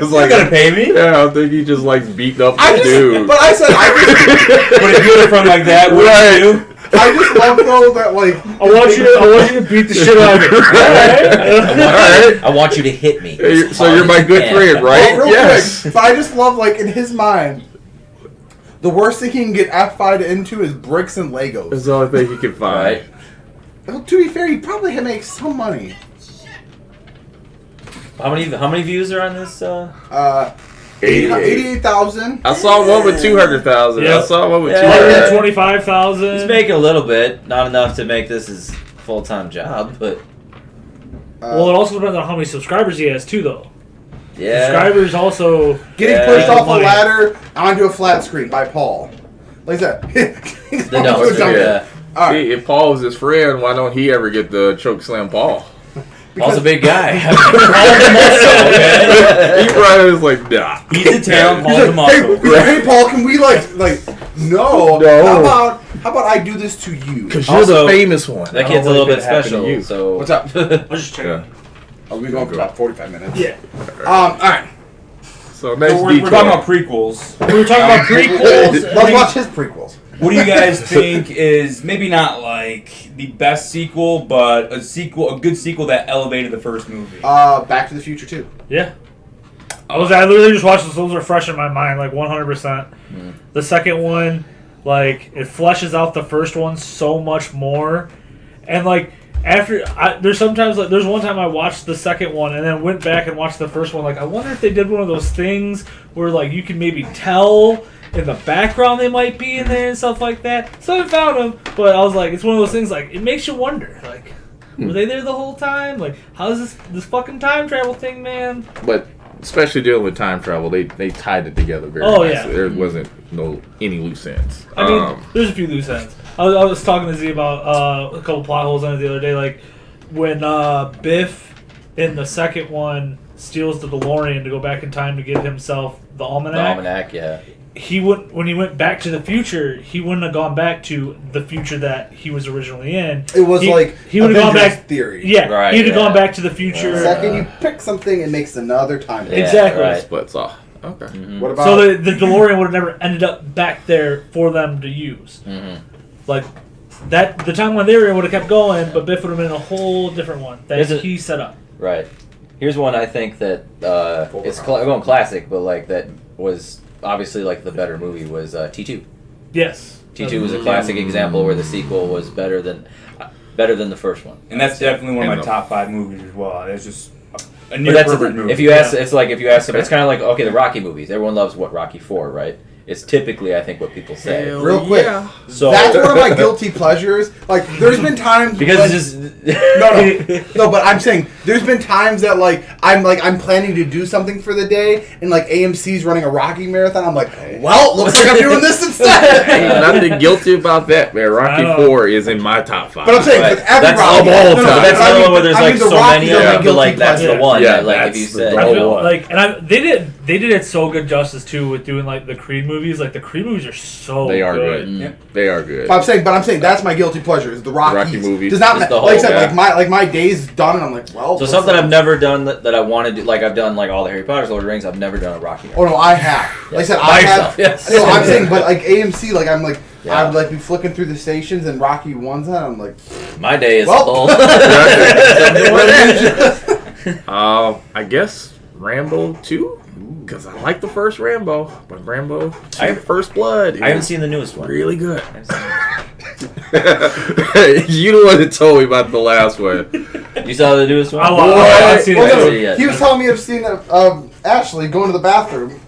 [SPEAKER 4] It's
[SPEAKER 5] You're
[SPEAKER 4] like,
[SPEAKER 5] gonna pay me.
[SPEAKER 4] yeah, I think he just likes beating up
[SPEAKER 2] I
[SPEAKER 4] the
[SPEAKER 2] just,
[SPEAKER 4] dude.
[SPEAKER 2] but I said
[SPEAKER 5] But if you're from like that, what do you do?
[SPEAKER 2] I just love though that like
[SPEAKER 3] I want you to beat the shit out of me.
[SPEAKER 4] Alright.
[SPEAKER 1] I want you to hit me.
[SPEAKER 4] Hey, so you're my good friend, right?
[SPEAKER 2] Real
[SPEAKER 4] Yes.
[SPEAKER 2] quick, but I just love like in his mind, the worst thing he can get F5'd into is bricks and Legos.
[SPEAKER 4] That's the only thing he can find.
[SPEAKER 1] Right.
[SPEAKER 2] Well, to be fair, he probably makes some money.
[SPEAKER 1] How many views are on this?
[SPEAKER 2] 88,000.
[SPEAKER 4] I saw one with 200,000.
[SPEAKER 3] Yeah.
[SPEAKER 4] I saw one with
[SPEAKER 1] Yeah.
[SPEAKER 4] 200,000.
[SPEAKER 3] 125,000.
[SPEAKER 1] He's making a little bit, not enough to make this his full-time job, but
[SPEAKER 3] Well, it also depends on how many subscribers he has too, though.
[SPEAKER 1] yeah.
[SPEAKER 3] Subscribers also.
[SPEAKER 2] Getting
[SPEAKER 1] Yeah.
[SPEAKER 2] pushed off a
[SPEAKER 3] Money.
[SPEAKER 2] ladder onto a flat screen by Paul. Like that.
[SPEAKER 1] The dumpster, yeah.
[SPEAKER 2] All right.
[SPEAKER 4] See, if Paul was his friend, why don't he ever get the choke slam Paul?
[SPEAKER 1] Paul's a big guy.
[SPEAKER 4] He probably was like, nah.
[SPEAKER 5] He's the town, Paul's
[SPEAKER 2] He's
[SPEAKER 5] the
[SPEAKER 2] like,
[SPEAKER 5] muscle.
[SPEAKER 2] hey, Paul, can we no?
[SPEAKER 4] No.
[SPEAKER 2] How about I do this to you?
[SPEAKER 4] Because you're
[SPEAKER 1] Also,
[SPEAKER 4] the famous one.
[SPEAKER 1] That
[SPEAKER 4] I
[SPEAKER 1] kid's a
[SPEAKER 4] don't
[SPEAKER 1] little
[SPEAKER 4] want
[SPEAKER 1] bit
[SPEAKER 4] that to happen to
[SPEAKER 1] special.
[SPEAKER 4] you.
[SPEAKER 1] So
[SPEAKER 2] What's up?
[SPEAKER 3] I was just checking.
[SPEAKER 4] Yeah.
[SPEAKER 2] Are we going for about 45 minutes?
[SPEAKER 3] Yeah.
[SPEAKER 2] All right.
[SPEAKER 4] So next
[SPEAKER 5] So we're
[SPEAKER 4] detour.
[SPEAKER 5] talking about prequels.
[SPEAKER 3] We were talking about prequels.
[SPEAKER 2] Let's watch his prequels.
[SPEAKER 5] What do you guys think is maybe not like the best sequel, but a good sequel that elevated the first movie?
[SPEAKER 2] Back to the Future 2.
[SPEAKER 3] Yeah. I literally just watched this. Those are fresh in my mind, like 100%. The second one, like, it fleshes out the first one so much more. And, like, there's one time I watched the second one and then went back and watched the first one. Like, I wonder if they did one of those things where, like, you can maybe tell in the background they might be in there and stuff like that. So I found them, but I was like, it's one of those things, like, it makes you wonder, like, were they there the whole time? Like, how's this fucking time travel thing, man?
[SPEAKER 4] But especially dealing with time travel, they tied it together very
[SPEAKER 3] Oh,
[SPEAKER 4] nicely.
[SPEAKER 3] yeah.
[SPEAKER 4] There wasn't any loose ends.
[SPEAKER 3] I mean, there's a few loose ends. I was talking to Z about a couple plot holes in it the other day. Like when Biff in the second one steals the DeLorean to go back in time to get himself the
[SPEAKER 1] the
[SPEAKER 3] almanac.
[SPEAKER 1] almanac, yeah.
[SPEAKER 3] When he went back to the future, he wouldn't have gone back to the future that he was originally in.
[SPEAKER 2] It was
[SPEAKER 3] he
[SPEAKER 2] like
[SPEAKER 3] he would have gone
[SPEAKER 2] Avengers
[SPEAKER 3] back.
[SPEAKER 2] theory.
[SPEAKER 3] Yeah,
[SPEAKER 1] Right,
[SPEAKER 3] he'd have
[SPEAKER 1] yeah.
[SPEAKER 3] gone back to the future.
[SPEAKER 2] The second you pick something, it makes another time.
[SPEAKER 1] Yeah,
[SPEAKER 3] Exactly.
[SPEAKER 1] right.
[SPEAKER 4] splits off. Okay.
[SPEAKER 2] What about
[SPEAKER 3] So the DeLorean would have never ended up back there for them to use. Like that, the timeline they were in would have kept going, but Biff would have been in a whole different one that
[SPEAKER 1] Is it-
[SPEAKER 3] he set up.
[SPEAKER 1] Right. Here's one I think that it's going classic, but like that was obviously like the better movie was T2.
[SPEAKER 3] Yes.
[SPEAKER 1] T2 was a classic example where the sequel was better than the first one.
[SPEAKER 5] And that's definitely one of my
[SPEAKER 4] And the-
[SPEAKER 5] top 5 movies as well. It's just a
[SPEAKER 1] But
[SPEAKER 5] near
[SPEAKER 1] that's
[SPEAKER 5] perfect movie.
[SPEAKER 1] if you ask, it's like if you ask them, it's kind of like okay, the Rocky movies. Everyone loves what Rocky 4, right? It's typically I think what people say.
[SPEAKER 4] Hell
[SPEAKER 2] real quick?
[SPEAKER 4] yeah.
[SPEAKER 1] So
[SPEAKER 2] That's one of my guilty pleasures. Like, there's been times
[SPEAKER 1] because
[SPEAKER 2] when-
[SPEAKER 1] it's just
[SPEAKER 2] no, but I'm saying there's been times that I'm planning to do something for the day, and like AMC's running a Rocky marathon. I'm like, well, looks like I'm doing this instead.
[SPEAKER 4] Ain't nothing guilty about that, man.
[SPEAKER 3] I
[SPEAKER 4] Rocky
[SPEAKER 3] know.
[SPEAKER 4] 4 is in my top 5.
[SPEAKER 2] But I'm saying,
[SPEAKER 1] Right.
[SPEAKER 2] with every
[SPEAKER 1] That's
[SPEAKER 2] Rocky,
[SPEAKER 1] of all time. But that's
[SPEAKER 2] I
[SPEAKER 1] another
[SPEAKER 2] mean-
[SPEAKER 1] one where there's
[SPEAKER 2] I
[SPEAKER 1] like
[SPEAKER 2] mean, the
[SPEAKER 1] so
[SPEAKER 2] Rockies
[SPEAKER 1] many
[SPEAKER 2] are
[SPEAKER 1] of
[SPEAKER 2] my
[SPEAKER 1] them, but
[SPEAKER 2] guilty
[SPEAKER 1] like that's the
[SPEAKER 2] pleasure.
[SPEAKER 1] one.
[SPEAKER 4] Yeah,
[SPEAKER 1] that, like if
[SPEAKER 4] that's
[SPEAKER 1] you
[SPEAKER 4] the
[SPEAKER 1] said,
[SPEAKER 3] I
[SPEAKER 4] Oh,
[SPEAKER 3] feel
[SPEAKER 4] what?
[SPEAKER 3] like, and they did it so good justice too with doing like the Creed movies. Like the Creed movies are so
[SPEAKER 4] They are
[SPEAKER 3] good.
[SPEAKER 4] good.
[SPEAKER 5] Yeah.
[SPEAKER 4] They are good.
[SPEAKER 2] But I'm saying that's my guilty pleasure is the Rockies.
[SPEAKER 4] Rocky movies.
[SPEAKER 2] Does not
[SPEAKER 1] Just the
[SPEAKER 2] like I
[SPEAKER 1] whole-
[SPEAKER 2] said,
[SPEAKER 4] yeah.
[SPEAKER 2] like my day's done, and I'm like, well.
[SPEAKER 1] So
[SPEAKER 2] what's
[SPEAKER 1] something
[SPEAKER 2] up?
[SPEAKER 1] I've never done that I want to do, like I've done like all the Harry Potter, Lord of the Rings. I've never done a Rocky.
[SPEAKER 2] Oh no, I have. Like I said,
[SPEAKER 1] By
[SPEAKER 2] I
[SPEAKER 1] yourself,
[SPEAKER 2] have.
[SPEAKER 1] yes.
[SPEAKER 2] No, I'm saying, but like AMC, like I'm like
[SPEAKER 1] Yeah.
[SPEAKER 2] I would like be flicking through the stations and Rocky one's on. I'm like,
[SPEAKER 1] My day is
[SPEAKER 2] Well.
[SPEAKER 1] full.
[SPEAKER 4] I guess Rambo 2? Because I like the first Rambo. But Rambo 2, First Blood,
[SPEAKER 1] I haven't
[SPEAKER 4] is
[SPEAKER 1] seen the newest one.
[SPEAKER 4] really good.
[SPEAKER 1] I haven't seen the newest
[SPEAKER 4] You the one that told me about the last one.
[SPEAKER 1] one. You saw the newest one?
[SPEAKER 3] I haven't seen
[SPEAKER 1] I
[SPEAKER 3] it.
[SPEAKER 1] haven't
[SPEAKER 2] well,
[SPEAKER 1] seen it yet.
[SPEAKER 2] he was telling me of seeing Ashley going to the bathroom.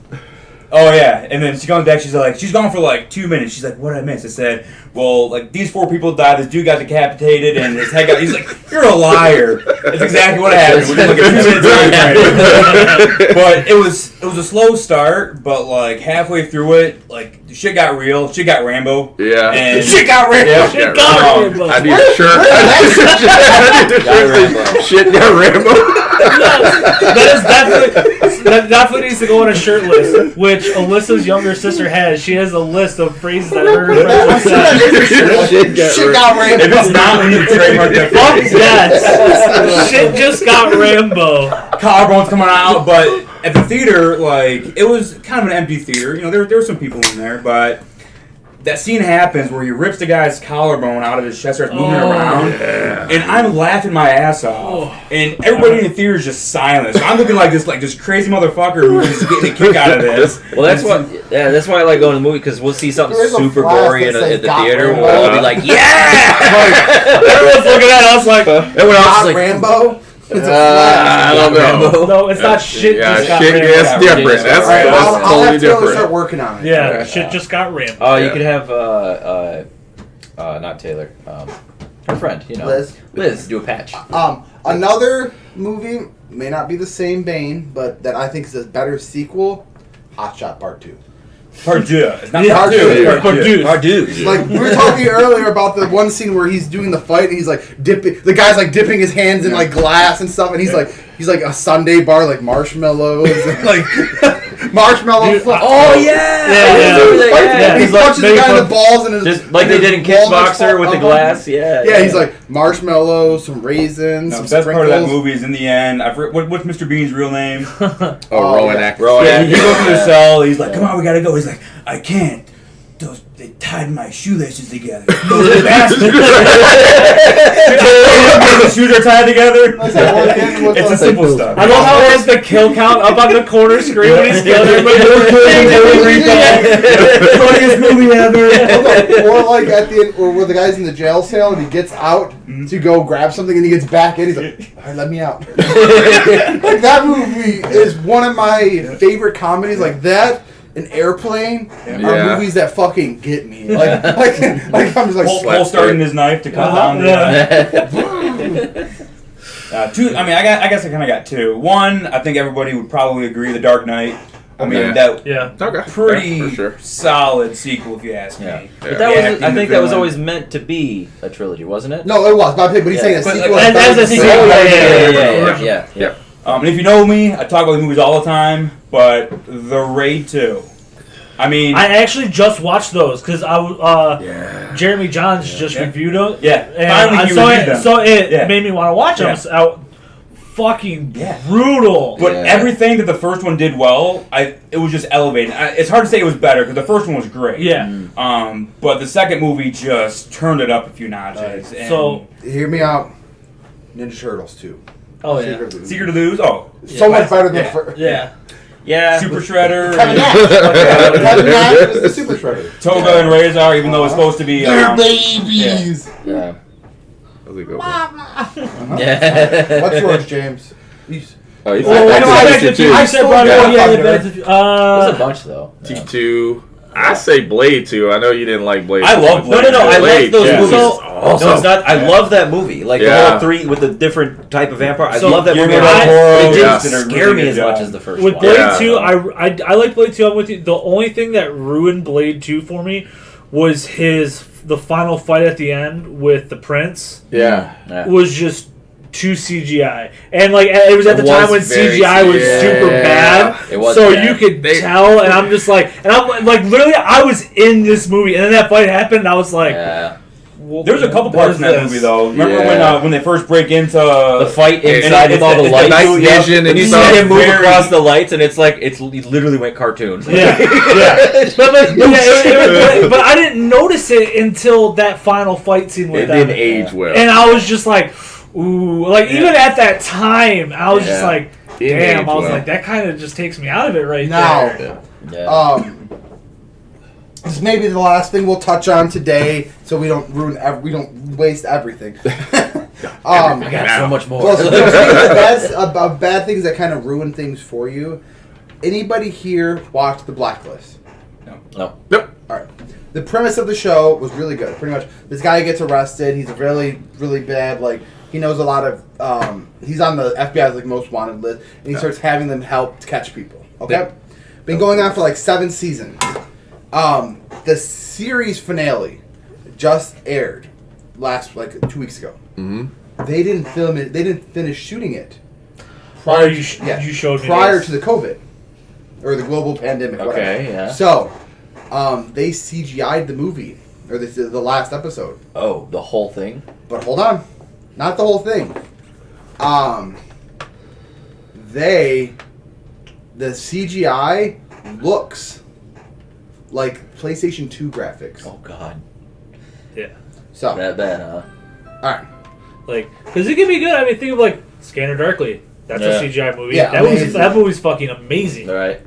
[SPEAKER 5] Oh yeah, and then she comes back. She's gone for like 2 minutes. She's like, "What did I miss?" I said, "Well, like these 4 people died. This dude got decapitated, and his head got." He's like, "You're a liar." That's exactly what happened. Within like a 2-minute time frame. But it was a slow start, but like halfway through it, like the shit got real. Shit got Rambo.
[SPEAKER 4] Yeah.
[SPEAKER 5] And
[SPEAKER 2] Shit got real.
[SPEAKER 5] Yeah.
[SPEAKER 3] Shit got Rambo.
[SPEAKER 4] I need a shirt. I need a shirt.
[SPEAKER 1] Got Rambo.
[SPEAKER 4] Shit got Rambo.
[SPEAKER 3] That definitely needs to go on a shirt list, which Alyssa's younger sister has. She has a list of phrases that her friends have said.
[SPEAKER 2] Shit got Rambo.
[SPEAKER 5] If it's not, we need to trademark that.
[SPEAKER 3] Fuck yes. Shit just got Rambo.
[SPEAKER 5] Collarbones coming out, but at the theater, like, it was kind of an empty theater. You know, there were some people in there, but that scene happens where he rips the guy's collarbone out of his chest, starts moving it around, and I'm laughing my ass off, and everybody in the theater is just silent. So I'm looking like this crazy motherfucker who's just getting a kick out of this.
[SPEAKER 1] Well, that's why I like going to the movie, because we'll see something
[SPEAKER 2] There's a
[SPEAKER 1] super
[SPEAKER 2] flash
[SPEAKER 1] gory
[SPEAKER 2] that
[SPEAKER 1] at
[SPEAKER 2] says
[SPEAKER 1] the
[SPEAKER 2] "Got
[SPEAKER 1] theater.
[SPEAKER 2] Rambo."
[SPEAKER 1] We'll all be like, yeah!
[SPEAKER 3] Everyone's looking at us like,
[SPEAKER 1] Everyone else
[SPEAKER 2] Got
[SPEAKER 1] is like,
[SPEAKER 2] Rambo. It's a
[SPEAKER 4] I don't know.
[SPEAKER 3] no, it's not shit.
[SPEAKER 4] Yeah,
[SPEAKER 3] just got
[SPEAKER 4] shit
[SPEAKER 3] Rambo.
[SPEAKER 4] gets different.
[SPEAKER 1] Alright,
[SPEAKER 4] That's
[SPEAKER 2] I'll
[SPEAKER 4] totally
[SPEAKER 2] have to start
[SPEAKER 4] different.
[SPEAKER 2] working on it.
[SPEAKER 3] Yeah, shit just got Rambo.
[SPEAKER 1] oh, you
[SPEAKER 4] Yeah.
[SPEAKER 1] could have, not Taylor, her friend, you know.
[SPEAKER 2] Liz.
[SPEAKER 1] do a patch.
[SPEAKER 2] Another movie may not be the same vein, but that I think is a better sequel. Hot Shot Part 2.
[SPEAKER 5] Purdue. It's not
[SPEAKER 3] Yeah,
[SPEAKER 5] Purdue. it's
[SPEAKER 3] Purdue.
[SPEAKER 5] Purdue.
[SPEAKER 1] Dude.
[SPEAKER 2] Like we were talking earlier about the one scene where he's doing the fight and he's like dipping. The guy's like dipping his hands in like glass and stuff, and he's like a sundae bar like marshmallows and like marshmallow.
[SPEAKER 3] Dude,
[SPEAKER 1] Oh, yeah!
[SPEAKER 3] Yeah.
[SPEAKER 2] He
[SPEAKER 3] He's like,
[SPEAKER 2] punches the guy in the balls and his,
[SPEAKER 1] Just like
[SPEAKER 2] and
[SPEAKER 1] they
[SPEAKER 2] his
[SPEAKER 1] did in
[SPEAKER 2] walnuts
[SPEAKER 1] Kickboxer
[SPEAKER 2] fall
[SPEAKER 1] with the
[SPEAKER 2] up.
[SPEAKER 1] glass, yeah.
[SPEAKER 2] Yeah, he's like marshmallows, some raisins,
[SPEAKER 5] No,
[SPEAKER 2] some
[SPEAKER 5] the best part
[SPEAKER 2] sprinkles.
[SPEAKER 5] of that movie is in the end. I forget what's Mr. Bean's real name.
[SPEAKER 4] Oh, Rowan
[SPEAKER 2] yeah.
[SPEAKER 4] Atkinson.
[SPEAKER 1] Rowan
[SPEAKER 5] Yeah, he
[SPEAKER 1] Atkinson.
[SPEAKER 5] goes to the cell. He's like, "Come on, we gotta go." He's like, "I can't. They tied my shoelaces together. Those bastards." The shoes are tied together. It's the simple stuff.
[SPEAKER 3] I love how it has the kill count up on the corner screen when he's killing everybody.
[SPEAKER 5] Funniest movie ever.
[SPEAKER 2] Or like at the end, or where the guy's in the jail cell and he gets out to go grab something and he gets back in. He's like, "All right, let me out." Like that movie is one of my favorite comedies. Like that, and Airplane are
[SPEAKER 4] Yeah.
[SPEAKER 2] movies that fucking get me. Like I'm just like.
[SPEAKER 5] Paul starting his knife to cut down two. I mean, I guess I kind of got two. One, I think everybody would probably agree, The Dark Knight. I mean,
[SPEAKER 4] Okay.
[SPEAKER 5] that
[SPEAKER 3] Yeah.
[SPEAKER 4] Okay.
[SPEAKER 5] pretty
[SPEAKER 4] Yeah, for sure.
[SPEAKER 5] solid sequel, if you ask me.
[SPEAKER 1] Yeah.
[SPEAKER 4] Yeah.
[SPEAKER 1] But that was,
[SPEAKER 5] acting,
[SPEAKER 1] I think
[SPEAKER 5] the
[SPEAKER 1] that was
[SPEAKER 5] villain.
[SPEAKER 1] always meant to be a trilogy, wasn't it?
[SPEAKER 2] No, it was. But he's saying a
[SPEAKER 5] But,
[SPEAKER 2] sequel.
[SPEAKER 5] like,
[SPEAKER 3] as a sequel,
[SPEAKER 1] Yeah.
[SPEAKER 5] And if you know me, I talk about the movies all the time, but The Raid 2. I mean,
[SPEAKER 3] I actually just watched those because Jeremy Johns just reviewed them.
[SPEAKER 5] yeah,
[SPEAKER 3] And
[SPEAKER 5] finally you reviewed them.
[SPEAKER 3] so it
[SPEAKER 5] Yeah.
[SPEAKER 3] made me want to watch them.
[SPEAKER 5] Yeah.
[SPEAKER 3] So, fucking
[SPEAKER 5] Yeah.
[SPEAKER 3] brutal.
[SPEAKER 5] But
[SPEAKER 1] Yeah.
[SPEAKER 5] everything that the first one did well, it was just elevated. It's hard to say it was better because the first one was great.
[SPEAKER 3] Yeah.
[SPEAKER 5] But the second movie just turned it up a few notches. And
[SPEAKER 3] So,
[SPEAKER 2] Hear me out. Ninja Turtles 2.
[SPEAKER 3] oh yeah,
[SPEAKER 5] Secret of the Ooze, oh,
[SPEAKER 2] So much better than
[SPEAKER 5] Yeah.
[SPEAKER 2] first.
[SPEAKER 3] yeah.
[SPEAKER 1] Yeah.
[SPEAKER 5] Super Shredder,
[SPEAKER 2] Kevin Nash. Kevin Nash is the Super Shredder.
[SPEAKER 5] Toga and Razor, even though it's supposed to be.
[SPEAKER 2] They're babies.
[SPEAKER 1] Yeah.
[SPEAKER 4] That was a good one.
[SPEAKER 1] Yeah.
[SPEAKER 2] What's yours, James? He's-
[SPEAKER 4] Oh, you
[SPEAKER 3] Well,
[SPEAKER 4] said
[SPEAKER 3] I know
[SPEAKER 4] Back
[SPEAKER 3] Back
[SPEAKER 4] to
[SPEAKER 3] to
[SPEAKER 4] the
[SPEAKER 3] the Future. I
[SPEAKER 4] Future.
[SPEAKER 3] said brought it up. Yeah,
[SPEAKER 2] Thunder.
[SPEAKER 3] Back to the Future.
[SPEAKER 1] There's a bunch though.
[SPEAKER 4] T2. I say Blade 2. I know you didn't like Blade.
[SPEAKER 5] I
[SPEAKER 4] too
[SPEAKER 5] love
[SPEAKER 4] much.
[SPEAKER 5] Blade.
[SPEAKER 1] No, I
[SPEAKER 4] Blade,
[SPEAKER 1] like those
[SPEAKER 4] yeah.
[SPEAKER 1] movies.
[SPEAKER 3] So-
[SPEAKER 4] Awesome.
[SPEAKER 1] No, it's not. I love that movie. Like the
[SPEAKER 4] Yeah.
[SPEAKER 1] whole three with the different type of vampire. I
[SPEAKER 3] So,
[SPEAKER 1] love that movie.
[SPEAKER 5] Guillermo
[SPEAKER 3] del
[SPEAKER 1] But
[SPEAKER 5] Toro
[SPEAKER 1] it didn't
[SPEAKER 4] yeah.
[SPEAKER 5] did a
[SPEAKER 1] scare
[SPEAKER 5] really
[SPEAKER 1] me
[SPEAKER 5] good
[SPEAKER 1] as much
[SPEAKER 5] job.
[SPEAKER 1] as the first
[SPEAKER 3] With
[SPEAKER 1] one.
[SPEAKER 3] Blade
[SPEAKER 4] Yeah.
[SPEAKER 3] 2, I like Blade 2. I'm with you. The only thing that ruined Blade 2 for me was the final fight at the end with the prince
[SPEAKER 4] Yeah.
[SPEAKER 1] Yeah.
[SPEAKER 3] was just too CGI, and like it was at the
[SPEAKER 1] It
[SPEAKER 3] time
[SPEAKER 1] was
[SPEAKER 3] when
[SPEAKER 1] very
[SPEAKER 3] CGI was
[SPEAKER 4] CGI.
[SPEAKER 3] super bad.
[SPEAKER 1] It was
[SPEAKER 3] so
[SPEAKER 1] bad.
[SPEAKER 3] you could
[SPEAKER 4] They-
[SPEAKER 3] tell, and I'm just like, and I'm like literally, I was in this movie, and then that fight happened, and I was like,
[SPEAKER 1] Yeah.
[SPEAKER 3] well,
[SPEAKER 5] There's a couple
[SPEAKER 3] what
[SPEAKER 5] parts
[SPEAKER 3] is
[SPEAKER 5] in that
[SPEAKER 3] this?
[SPEAKER 5] movie though. Remember
[SPEAKER 4] Yeah.
[SPEAKER 5] when they first break into
[SPEAKER 1] The fight inside
[SPEAKER 5] and
[SPEAKER 1] with all the
[SPEAKER 5] it's
[SPEAKER 1] lights.
[SPEAKER 4] night
[SPEAKER 5] yeah.
[SPEAKER 4] vision and
[SPEAKER 1] And you see
[SPEAKER 4] stuff.
[SPEAKER 1] him move
[SPEAKER 5] Very-
[SPEAKER 1] across the lights, and it's like it literally went cartoon.
[SPEAKER 3] Yeah, yeah. But I didn't notice it until that final fight scene with
[SPEAKER 4] It
[SPEAKER 3] them.
[SPEAKER 4] didn't age well.
[SPEAKER 3] And I was just like, ooh, like even at that time, I was just
[SPEAKER 4] Yeah.
[SPEAKER 3] like,
[SPEAKER 4] It didn't
[SPEAKER 3] damn.
[SPEAKER 4] age
[SPEAKER 3] I was
[SPEAKER 4] well.
[SPEAKER 3] like, that kind of just takes me out of it right
[SPEAKER 2] Now,
[SPEAKER 3] there.
[SPEAKER 1] Yeah.
[SPEAKER 2] this may be the last thing we'll touch on today, so we don't we don't waste everything.
[SPEAKER 1] I got so much more.
[SPEAKER 2] Well, so speaking of bad things that kind of ruin things for you. Anybody here watch The Blacklist?
[SPEAKER 1] No.
[SPEAKER 4] Yep.
[SPEAKER 2] All right. The premise of the show was really good. Pretty much, this guy gets arrested. He's really, really bad. Like he knows a lot of. He's on the FBI's like most wanted list, and he starts having them help to catch people. Okay,
[SPEAKER 4] Yeah.
[SPEAKER 2] been going on for like 7 seasons. The series finale just aired last 2 weeks ago.
[SPEAKER 4] Mm-hmm.
[SPEAKER 2] They didn't film it. They didn't finish shooting it.
[SPEAKER 3] Prior, you
[SPEAKER 2] yeah,
[SPEAKER 3] showed me
[SPEAKER 2] prior
[SPEAKER 3] this.
[SPEAKER 2] to the COVID or the global pandemic.
[SPEAKER 1] Okay,
[SPEAKER 2] whatever.
[SPEAKER 1] yeah.
[SPEAKER 2] So, they CGI'd the movie or the last episode.
[SPEAKER 1] Oh, the whole thing.
[SPEAKER 2] But hold on, not the whole thing. The CGI looks like PlayStation 2 graphics.
[SPEAKER 1] Oh God,
[SPEAKER 3] Yeah.
[SPEAKER 2] So,
[SPEAKER 1] that bad, huh?
[SPEAKER 2] all right.
[SPEAKER 3] Like, because it can be good. I mean, think of like Scanner Darkly. That's
[SPEAKER 1] Yeah.
[SPEAKER 3] a CGI movie.
[SPEAKER 2] Yeah, amazing.
[SPEAKER 3] that movie's fucking amazing.
[SPEAKER 1] All right.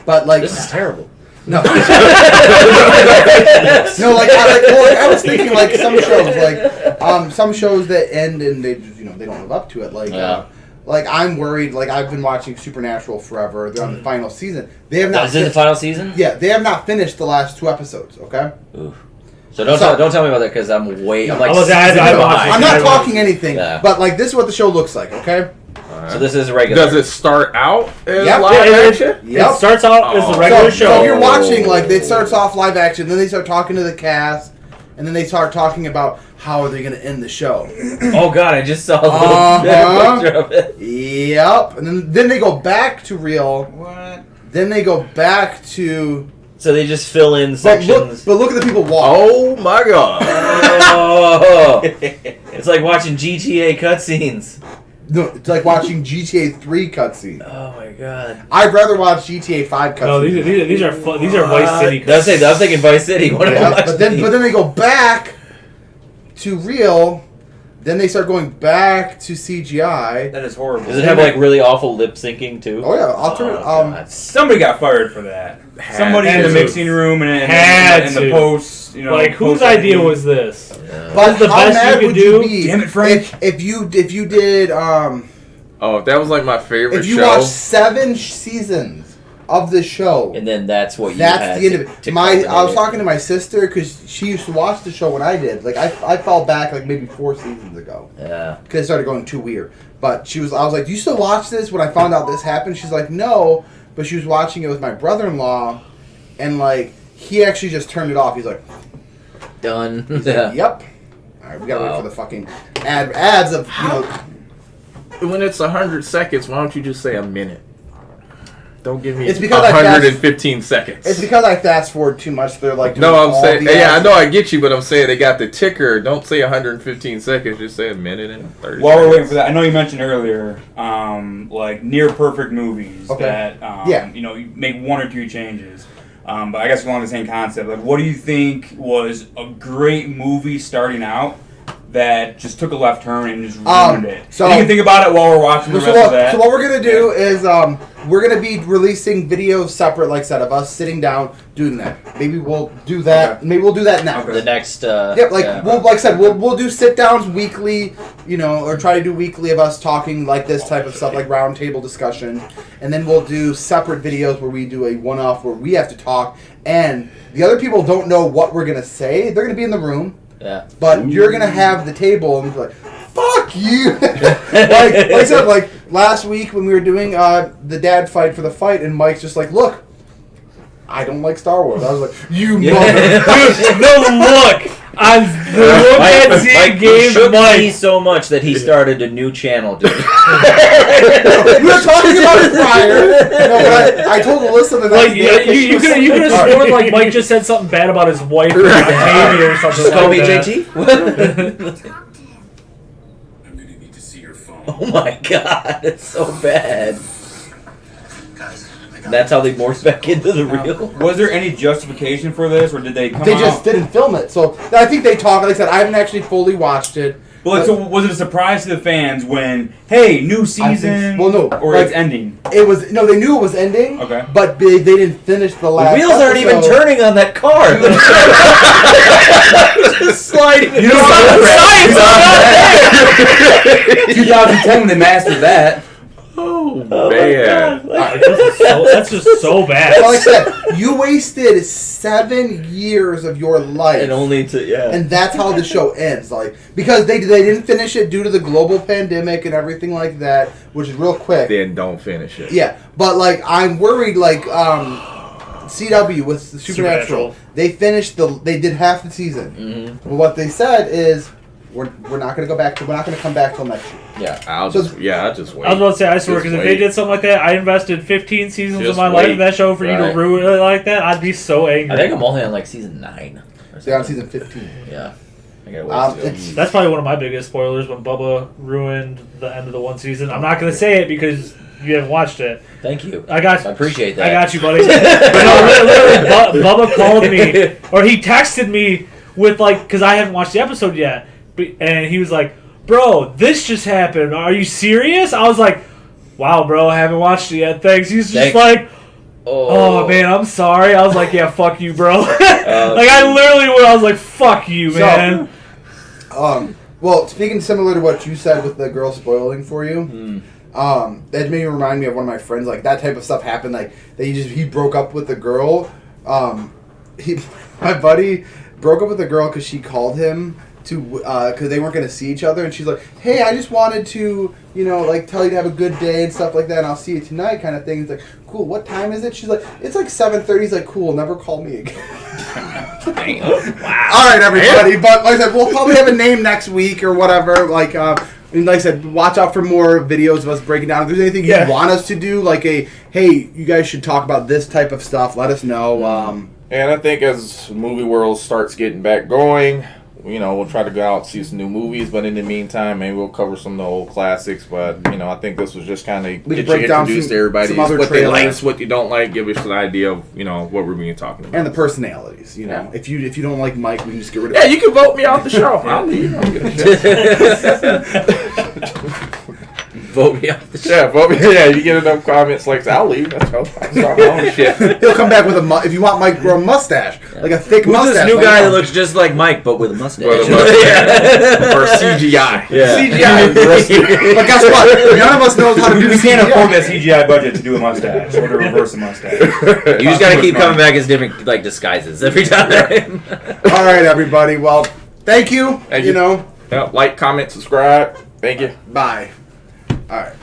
[SPEAKER 2] But like,
[SPEAKER 1] This is terrible.
[SPEAKER 2] no, no, like I was thinking like some shows that end and they just, they don't live up to it.
[SPEAKER 1] Yeah.
[SPEAKER 2] Like I'm worried. Like I've been watching Supernatural forever. They're on the final season. They have not.
[SPEAKER 1] Is it the final season?
[SPEAKER 2] Yeah, they have not finished the last 2 episodes. Okay.
[SPEAKER 1] Oof. So don't tell me about that because I'm like
[SPEAKER 3] I was-
[SPEAKER 1] season
[SPEAKER 3] I
[SPEAKER 1] behind.
[SPEAKER 3] watched it.
[SPEAKER 2] I'm not talking anything,
[SPEAKER 1] Yeah.
[SPEAKER 2] but like this is what the show looks like. Okay.
[SPEAKER 1] So this is regular.
[SPEAKER 4] Does it start out as
[SPEAKER 2] Yep.
[SPEAKER 4] live
[SPEAKER 3] Yeah,
[SPEAKER 4] action?
[SPEAKER 2] Yep.
[SPEAKER 3] It starts out as
[SPEAKER 4] Oh.
[SPEAKER 3] a regular
[SPEAKER 2] So
[SPEAKER 3] show.
[SPEAKER 2] if you're watching, like, it starts off live action, then they start talking to the cast, and then they start talking about how are they going to end the show.
[SPEAKER 1] Oh God, I just saw a
[SPEAKER 2] Uh-huh.
[SPEAKER 1] picture of it.
[SPEAKER 2] Yep. And then they go back to real.
[SPEAKER 5] What?
[SPEAKER 2] Then they go back to.
[SPEAKER 1] So they just fill in
[SPEAKER 2] But
[SPEAKER 1] sections.
[SPEAKER 2] look at the people walk.
[SPEAKER 4] Oh my god.
[SPEAKER 1] Oh, it's like watching GTA cutscenes.
[SPEAKER 2] No, it's like watching GTA 3 cutscenes.
[SPEAKER 1] Oh my God.
[SPEAKER 2] I'd rather watch GTA 5 cutscenes.
[SPEAKER 3] No, these are Vice City.
[SPEAKER 1] I was thinking Vice City. What am I
[SPEAKER 2] Yeah,
[SPEAKER 1] watching
[SPEAKER 2] but then
[SPEAKER 1] these?
[SPEAKER 2] they go back to real. Then they start going back to CGI.
[SPEAKER 5] That is horrible.
[SPEAKER 1] Does it have like really awful lip syncing too?
[SPEAKER 2] Oh yeah, I'll turn it.
[SPEAKER 1] God.
[SPEAKER 5] Somebody got fired for that.
[SPEAKER 4] Had
[SPEAKER 5] Somebody in the
[SPEAKER 3] to.
[SPEAKER 5] mixing room and
[SPEAKER 3] Had
[SPEAKER 5] in the
[SPEAKER 3] to.
[SPEAKER 5] post.
[SPEAKER 3] Like, whose idea was this?
[SPEAKER 1] Yeah.
[SPEAKER 2] But
[SPEAKER 3] the
[SPEAKER 2] how
[SPEAKER 3] best
[SPEAKER 2] mad
[SPEAKER 3] you could
[SPEAKER 2] would
[SPEAKER 3] do?
[SPEAKER 2] you be
[SPEAKER 5] Damn it, Frank.
[SPEAKER 2] if you did
[SPEAKER 4] Oh, that was like my favorite
[SPEAKER 2] if you
[SPEAKER 4] show.
[SPEAKER 2] watched 7 seasons of the show?
[SPEAKER 1] And then that's what you
[SPEAKER 2] That's
[SPEAKER 1] had
[SPEAKER 2] the end
[SPEAKER 1] to,
[SPEAKER 2] of it.
[SPEAKER 1] to
[SPEAKER 2] I was
[SPEAKER 1] culminate
[SPEAKER 2] talking to my sister because she used to watch the show when I did. Like I fell back like maybe 4 seasons ago
[SPEAKER 1] it. Yeah.
[SPEAKER 2] because it started going too weird. But I was like, "Do you still watch this?" When I found out this happened, she's like, "No," but she was watching it with my brother-in-law, and like he actually just turned it off. He's like,
[SPEAKER 1] Done.
[SPEAKER 2] he's
[SPEAKER 1] Yeah.
[SPEAKER 2] like "Yep." All right, we gotta
[SPEAKER 1] Wow.
[SPEAKER 2] wait for the fucking ads of
[SPEAKER 4] When it's 100 seconds, why don't you just say a minute? Don't give me
[SPEAKER 2] It's because I
[SPEAKER 4] 115 seconds.
[SPEAKER 2] It's because I fast forward too much. They're like,
[SPEAKER 4] No,
[SPEAKER 2] doing
[SPEAKER 4] I'm
[SPEAKER 2] all
[SPEAKER 4] saying,
[SPEAKER 2] the
[SPEAKER 4] yeah, I
[SPEAKER 2] ads.
[SPEAKER 4] know I get you, but I'm saying they got the ticker. Don't say 115 seconds, just say a minute and 30
[SPEAKER 5] While we're waiting
[SPEAKER 4] seconds.
[SPEAKER 5] for that, I know you mentioned earlier, like near perfect movies
[SPEAKER 2] Okay.
[SPEAKER 5] that,
[SPEAKER 2] Yeah.
[SPEAKER 5] you make 1 or 2 changes. But I guess along the same concept, like, what do you think was a great movie starting out that just took a left turn and just ruined it?
[SPEAKER 2] so-
[SPEAKER 5] you can think about it while we're watching the
[SPEAKER 2] So
[SPEAKER 5] rest
[SPEAKER 2] what,
[SPEAKER 5] of that.
[SPEAKER 2] so what we're gonna do is we're gonna be releasing videos separate, like I said, of us sitting down doing that. Maybe we'll do that.
[SPEAKER 5] Okay.
[SPEAKER 2] Maybe we'll do that now.
[SPEAKER 5] Okay.
[SPEAKER 1] The next.
[SPEAKER 2] Yep, like I said, we'll do sit downs weekly, or try to do weekly of us talking like this type of stuff, like round table discussion, and then we'll do separate videos where we do a one off where we have to talk, and the other people don't know what we're gonna say. They're gonna be in the room.
[SPEAKER 1] Yeah.
[SPEAKER 2] But you're gonna have the table and be like, "Fuck you!" like I said, like last week when we were doing the dad fight for the fight, and Mike's just like, "Look, I don't like Star Wars." I was like, "You
[SPEAKER 1] Yeah.
[SPEAKER 2] mother!"
[SPEAKER 3] The look on the look that Z
[SPEAKER 1] Mike
[SPEAKER 3] gave
[SPEAKER 1] shook me
[SPEAKER 3] Mike.
[SPEAKER 1] so much that he started a new channel, dude.
[SPEAKER 2] We were talking about it prior. But I told Alyssa that.
[SPEAKER 3] Like you could have sworn like Mike just said something bad about his wife or Octavia or something.
[SPEAKER 1] Just call me
[SPEAKER 3] like that.
[SPEAKER 1] JT.
[SPEAKER 6] I'm gonna need to see your phone.
[SPEAKER 1] Oh my God, it's so bad.
[SPEAKER 6] Guys, I got
[SPEAKER 1] That's how they morph back into the real.
[SPEAKER 5] Was there any justification for this, or did they come
[SPEAKER 2] They
[SPEAKER 5] out?
[SPEAKER 2] just didn't film it, so I think they talked. Like I said, I haven't actually fully watched it.
[SPEAKER 5] But like, so was it a surprise to the fans when, hey, new season?
[SPEAKER 2] well, no,
[SPEAKER 5] or
[SPEAKER 2] like-
[SPEAKER 5] it's ending.
[SPEAKER 2] It was they knew it was ending.
[SPEAKER 5] Okay.
[SPEAKER 2] But they didn't finish the
[SPEAKER 1] The
[SPEAKER 2] last.
[SPEAKER 1] wheels aren't even
[SPEAKER 2] episode.
[SPEAKER 1] turning on that car. Just sliding.
[SPEAKER 5] You know
[SPEAKER 1] Science
[SPEAKER 5] 2010 when they mastered that.
[SPEAKER 4] Oh,
[SPEAKER 1] Oh my
[SPEAKER 4] man.
[SPEAKER 1] God.
[SPEAKER 3] That's just so bad.
[SPEAKER 2] Like I said, you wasted 7 years of your life,
[SPEAKER 1] And only to, yeah.
[SPEAKER 2] and that's how the show ends. Like because they didn't finish it due to the global pandemic and everything like that, which is real quick.
[SPEAKER 4] Then don't finish it.
[SPEAKER 2] Yeah, but like I'm worried. Like CW with the Supernatural,
[SPEAKER 3] Supernatural.
[SPEAKER 2] they did half the season.
[SPEAKER 1] Mhm.
[SPEAKER 2] But what they said is We're not gonna go back. We're not gonna come back till next year.
[SPEAKER 1] Yeah.
[SPEAKER 4] I'll
[SPEAKER 2] So-
[SPEAKER 4] just wait.
[SPEAKER 3] I was about to say, I swear,
[SPEAKER 4] Just
[SPEAKER 3] because if
[SPEAKER 4] wait.
[SPEAKER 3] they did something like that, I invested 15 seasons of
[SPEAKER 4] Just
[SPEAKER 3] my life
[SPEAKER 4] wait.
[SPEAKER 3] in that show for you
[SPEAKER 1] Right.
[SPEAKER 3] to ruin it like that. I'd be so angry.
[SPEAKER 1] I think I'm only on like season 9. Or
[SPEAKER 2] They're on
[SPEAKER 1] something.
[SPEAKER 2] season 15.
[SPEAKER 1] Yeah. I gotta wait. still.
[SPEAKER 2] It's
[SPEAKER 3] That's probably one of my biggest spoilers when Bubba ruined the end of the one season. I'm not going to say it because you haven't watched it.
[SPEAKER 1] Thank you.
[SPEAKER 3] I got
[SPEAKER 1] I appreciate that.
[SPEAKER 3] I got you, buddy. No, literally, Bubba called me, or he texted me with like, because I haven't watched the episode yet, and he was like, "Bro, this just happened. Are you serious?" I was like, "Wow, bro, I haven't watched it yet. Thanks." He's just
[SPEAKER 1] Thanks.
[SPEAKER 3] like, "Oh man, I'm sorry." I was like, "Yeah, fuck you, bro." Like I literally went. I was like, "Fuck you,
[SPEAKER 2] So-
[SPEAKER 3] man."
[SPEAKER 2] well, speaking similar to what you said with the girl spoiling for you, that made me remind me of one of my friends. Like that type of stuff happened. Like he broke up with the girl. My buddy broke up with the girl because she called him to because they weren't going to see each other, and she's like, "Hey, I just wanted to, like tell you to have a good day and stuff like that, and I'll see you tonight," kind of thing. It's like, "Cool. What time is it?" She's like, "It's like 7:30." He's like, "Cool. Never call me again."
[SPEAKER 4] Damn.
[SPEAKER 2] All right, everybody. But like I said, we'll probably have a name next week or whatever. Like I said, watch out for more videos of us breaking down. If there's anything you want us to do, like hey, you guys should talk about this type of stuff, let us know.
[SPEAKER 4] And I think as movie world starts getting back going, we'll try to go out and see some new movies. But in the meantime, maybe we'll cover some of the old classics. But I think this was just kind of
[SPEAKER 2] We
[SPEAKER 4] get
[SPEAKER 2] could break
[SPEAKER 4] you
[SPEAKER 2] down
[SPEAKER 4] introduced
[SPEAKER 2] some-
[SPEAKER 4] to everybody,
[SPEAKER 2] some other
[SPEAKER 4] what they like,
[SPEAKER 2] trailers.
[SPEAKER 4] what you don't like, give us an idea of what we're being talking about.
[SPEAKER 2] And the personalities,
[SPEAKER 4] Yeah.
[SPEAKER 2] If you don't like Mike, we can just get rid of
[SPEAKER 4] Yeah,
[SPEAKER 2] him.
[SPEAKER 4] you can vote me off the show. I'll leave. I'll get a show.
[SPEAKER 1] Vote me off the show.
[SPEAKER 4] Yeah, vote me. Yeah, you get enough comments like I'll leave. That's how I start my own shit.
[SPEAKER 2] He'll come back with if you want Mike to grow a mustache, like a thick
[SPEAKER 1] Who's
[SPEAKER 2] mustache.
[SPEAKER 1] this new
[SPEAKER 2] like,
[SPEAKER 1] guy that looks just like Mike but with a mustache?
[SPEAKER 4] With a mustache. Or CGI.
[SPEAKER 1] Yeah.
[SPEAKER 2] CGI. But guess what? None of us knows how to do
[SPEAKER 5] We can't
[SPEAKER 2] CGI.
[SPEAKER 5] afford that CGI budget to do a mustache or to reverse a mustache.
[SPEAKER 1] You just gotta keep coming back as different like disguises every time.
[SPEAKER 2] All right, everybody. Well, thank you.
[SPEAKER 4] Thank you. Yeah, like, comment, subscribe. Thank you.
[SPEAKER 2] Bye. All right.